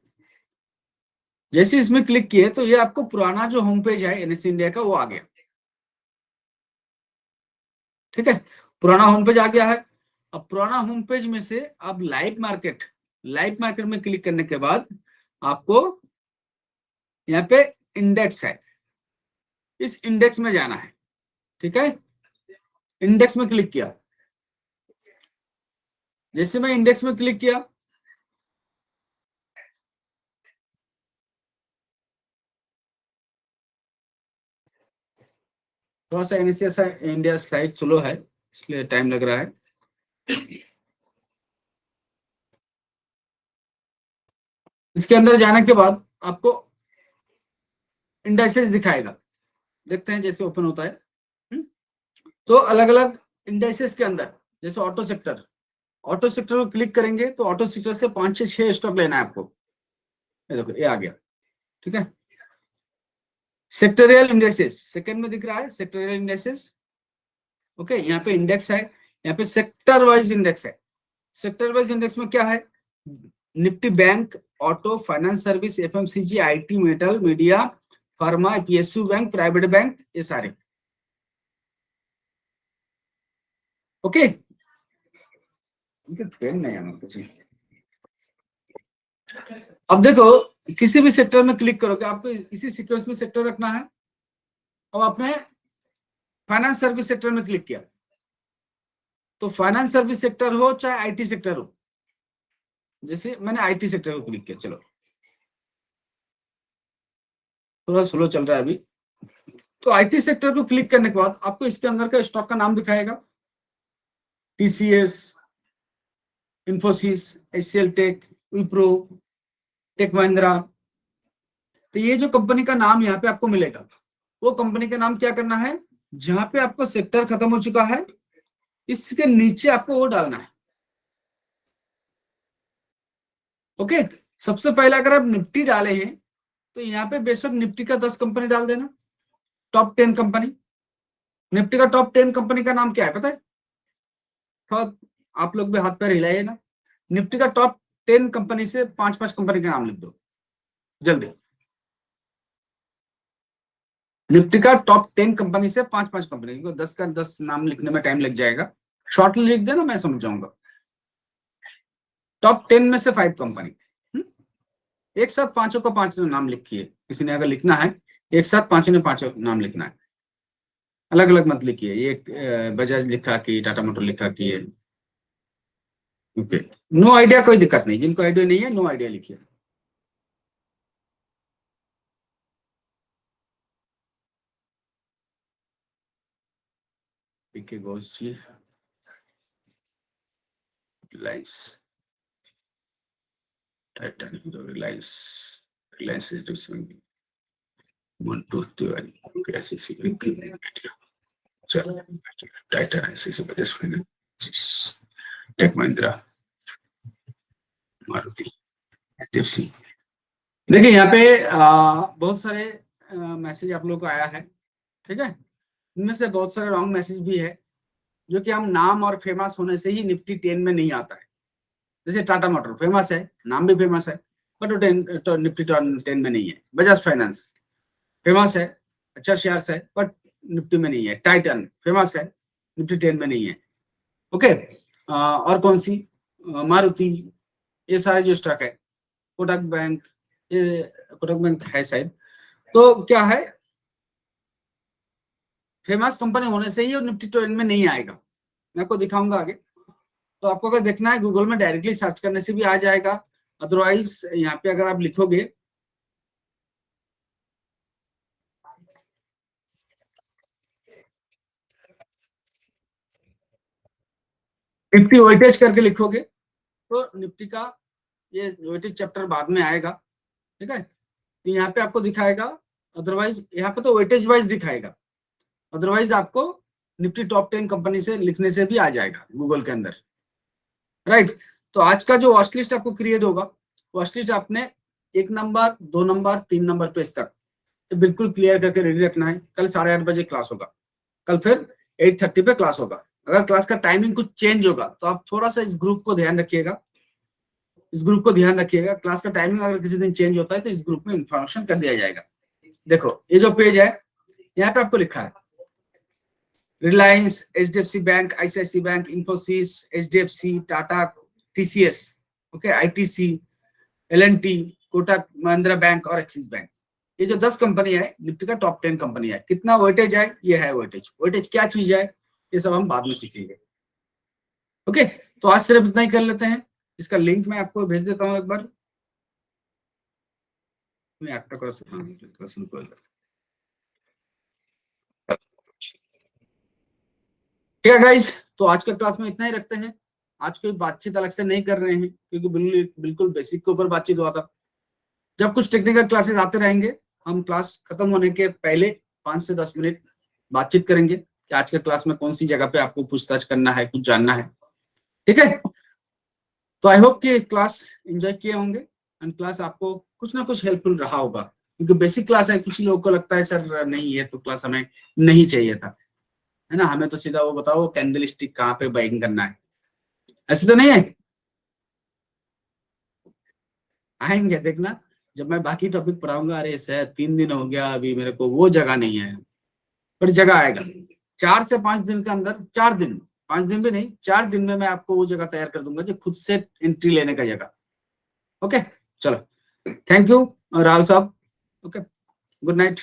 जैसे इसमें क्लिक किए तो ये आपको पुराना जो होम पेज है एनएससी इंडिया का वो आ गया। ठीक है, पुराना होम पेज आ गया है। अब पुराना होम पेज में से आप लाइव मार्केट में क्लिक करने के बाद आपको यहाँ पे इंडेक्स है, इस इंडेक्स में जाना है। ठीक है, इंडेक्स में क्लिक किया। जैसे मैं इंडेक्स में क्लिक किया, थोड़ा सा एनएससी इंडिया साइट स्लो है, इसलिए टाइम लग रहा है। इसके अंदर जाने के बाद आपको इंडेक्सेस दिखाएगा, देखते हैं जैसे ओपन होता है। तो अलग अलग इंडेक्सेस के अंदर, जैसे ऑटो सेक्टर को क्लिक करेंगे तो ऑटो सेक्टर से 5 से 6 स्टॉक लेना है आपको। ये देखो, ये आ गया। ठीक है, सेक्टोरियल इंडेक्सेस सेकंड में दिख रहा है, सेक्टोरियल इंडेक्सेस। ओके, यहाँ पे इंडेक्स है, यहाँ पे सेक्टर वाइज इंडेक्स है। सेक्टर वाइज इंडेक्स में क्या है, Nifty bank, auto, finance service, FMCG, IT, metal, media, pharma, PSU bank, private bank, ये सारे। ओके, पेन नहीं आना कुछ। अब देखो, किसी भी सेक्टर में क्लिक करोगे, आपको इसी सीक्वेंस में सेक्टर रखना है। अब आपने फाइनेंस सर्विस सेक्टर में क्लिक किया, तो फाइनेंस सर्विस सेक्टर हो चाहे आईटी सेक्टर हो, जैसे मैंने आईटी सेक्टर को क्लिक किया, चलो थोड़ा स्लो चल रहा है अभी। तो आईटी सेक्टर को क्लिक करने के बाद आपको इसके अंदर का स्टॉक का नाम दिखाएगा, टीसीएस, इंफोसिस, एचसीएल टेक, विप्रो, टेक महिंद्रा। तो ये जो कंपनी का नाम यहाँ पे आपको मिलेगा, वो कंपनी का नाम क्या करना है, जहां पे आपको सेक्टर खत्म हो चुका है इसके नीचे आपको वो डालना है। ओके, सबसे पहले अगर आप निफ्टी डाले हैं तो यहाँ पे बेशक निफ्टी का 10 कंपनी डाल देना, टॉप 10 कंपनी। निफ्टी का टॉप 10 कंपनी का नाम क्या है पता है, थोड़ा आप लोग भी हाथ पैर हिलाइए ना। निफ्टी का टॉप 10 कंपनी से 5-5 कंपनी का नाम लिख दो जल्दी। निफ्टी का टॉप 10 कंपनी से 5-5 कंपनी को 10 का 10 नाम लिखने में टाइम लग जाएगा, शॉर्टली लिख देना, मैं समझ जाऊंगा। टॉप 10 में से 5 कंपनी, एक साथ पांचों को 5 नाम लिखिए। किसी ने अगर लिखना है एक साथ पांचों ने 5 नाम लिखना है, अलग अलग मत लिखिए। ये बजाज लिखा कि टाटा मोटर लिखा कि ये। ओके, नो आइडिया कोई दिक्कत नहीं, जिनको आइडिया नहीं है नो आइडिया लिखिए। PK Ghosh ji, Reliance, Titan, Reliance, Reliance is 1 2 3 okay, ऐसी चलो, टाइटन ऐसी टेक महिंद्रा, मारुति, एचडीएफसी। देखिए यहाँ पे बहुत सारे मैसेज आप लोगों को आया है, ठीक है। इनमें से बहुत सारे रॉन्ग मैसेज भी है, जो कि हम नाम और फेमस होने से ही निफ्टी 10 में नहीं आता है। जैसे टाटा मोटर फेमस है, नाम भी फेमस है, बट वो तो निफ्टी 10 में नहीं है। बजाज फाइनेंस फेमस है, अच्छा शेयर्स है, बट निफ्टी में नहीं है। टाइटन फेमस है, निफ्टी 10 में नहीं है। ओके, और कौन सी, मारुति, ये सारे जो स्टॉक है, कोटक बैंक, ये कोटक बैंक है शायद। तो क्या है, फेमस कंपनी होने से ही और निफ्टी 10 में नहीं आएगा। मैं आपको दिखाऊंगा आगे। तो आपको अगर देखना है गूगल में डायरेक्टली सर्च करने से भी आ जाएगा, अदरवाइज यहाँ पे अगर आप लिखोगे निफ्टी वेटेज करके लिखोगे तो निफ्टी का ये वेटेज चैप्टर बाद में आएगा, ठीक है। तो यहाँ पे आपको दिखाएगा, अदरवाइज यहाँ पे तो वेटेज वाइज दिखाएगा, अदरवाइज आपको निफ्टी टॉप 10 कंपनी से लिखने से भी आ जाएगा गूगल के अंदर, राइट। तो आज का जो वॉच लिस्ट आपको क्रिएट होगा, वॉच लिस्ट आपने 1 नंबर 2 नंबर 3 नंबर पेज तक तो बिल्कुल क्लियर करके रेडी रखना है। कल 8:30 बजे क्लास होगा, कल फिर 8:30 पे क्लास होगा। अगर क्लास का टाइमिंग कुछ चेंज होगा तो आप थोड़ा सा इस ग्रुप को ध्यान रखिएगा, इस ग्रुप को ध्यान रखिएगा। क्लास का टाइमिंग अगर किसी दिन चेंज होता है तो इस ग्रुप में इंफॉर्मेशन कर दिया जाएगा। देखो ये जो पेज है, यहाँ पे आपको लिखा है Reliance, HDFC bank, ICICI bank, Infosys, HDFC, Tata, TCS, okay, ITC, LNT, Kotak Mahindra bank और एक्सिस बैंक। ये जो 10 कंपनी है निफ्टी का टॉप 10 कंपनी है। कितना वेटेज है, ये है वेटेज। वेटेज क्या चीज है, ये सब हम बाद में सीखेंगे। ओके, तो आज सिर्फ इतना ही कर लेते हैं। इसका लिंक मैं आपको भेज देता हूँ एक बार। ठीक है गाइस, तो आज का क्लास में इतना ही रखते हैं। आज कोई बातचीत अलग से नहीं कर रहे हैं, क्योंकि बिल्कुल बेसिक के ऊपर बातचीत हुआ था। जब कुछ टेक्निकल क्लासेस आते रहेंगे, हम क्लास खत्म होने के पहले 5 से 10 मिनट बातचीत करेंगे कि आज के क्लास में कौन सी जगह पे आपको पूछताछ करना है, कुछ जानना है, ठीक है। तो आई होप कि क्लास एंजॉय किए होंगे एंड क्लास आपको कुछ ना कुछ हेल्पफुल रहा होगा, क्योंकि बेसिक क्लास है। कुछ लोगों को लगता है सर नहीं ये तो क्लास हमें नहीं चाहिए था, है ना, हमें तो सीधा वो बताओ कैंडल स्टिक कहाँ पे बाइंग करना है। ऐसे तो नहीं है, आएंगे देखना जब मैं बाकी टॉपिक पढ़ाऊंगा। अरे सर 3 दिन हो गया अभी मेरे को वो जगह नहीं है, पर जगह आएगा 4 से 5 दिन के अंदर। 4 दिन, 5 दिन भी नहीं, 4 दिन में मैं आपको वो जगह तैयार कर दूंगा जो खुद से एंट्री लेने का जगह। ओके, चलो, थैंक यू राहुल साहब। Okay, good night.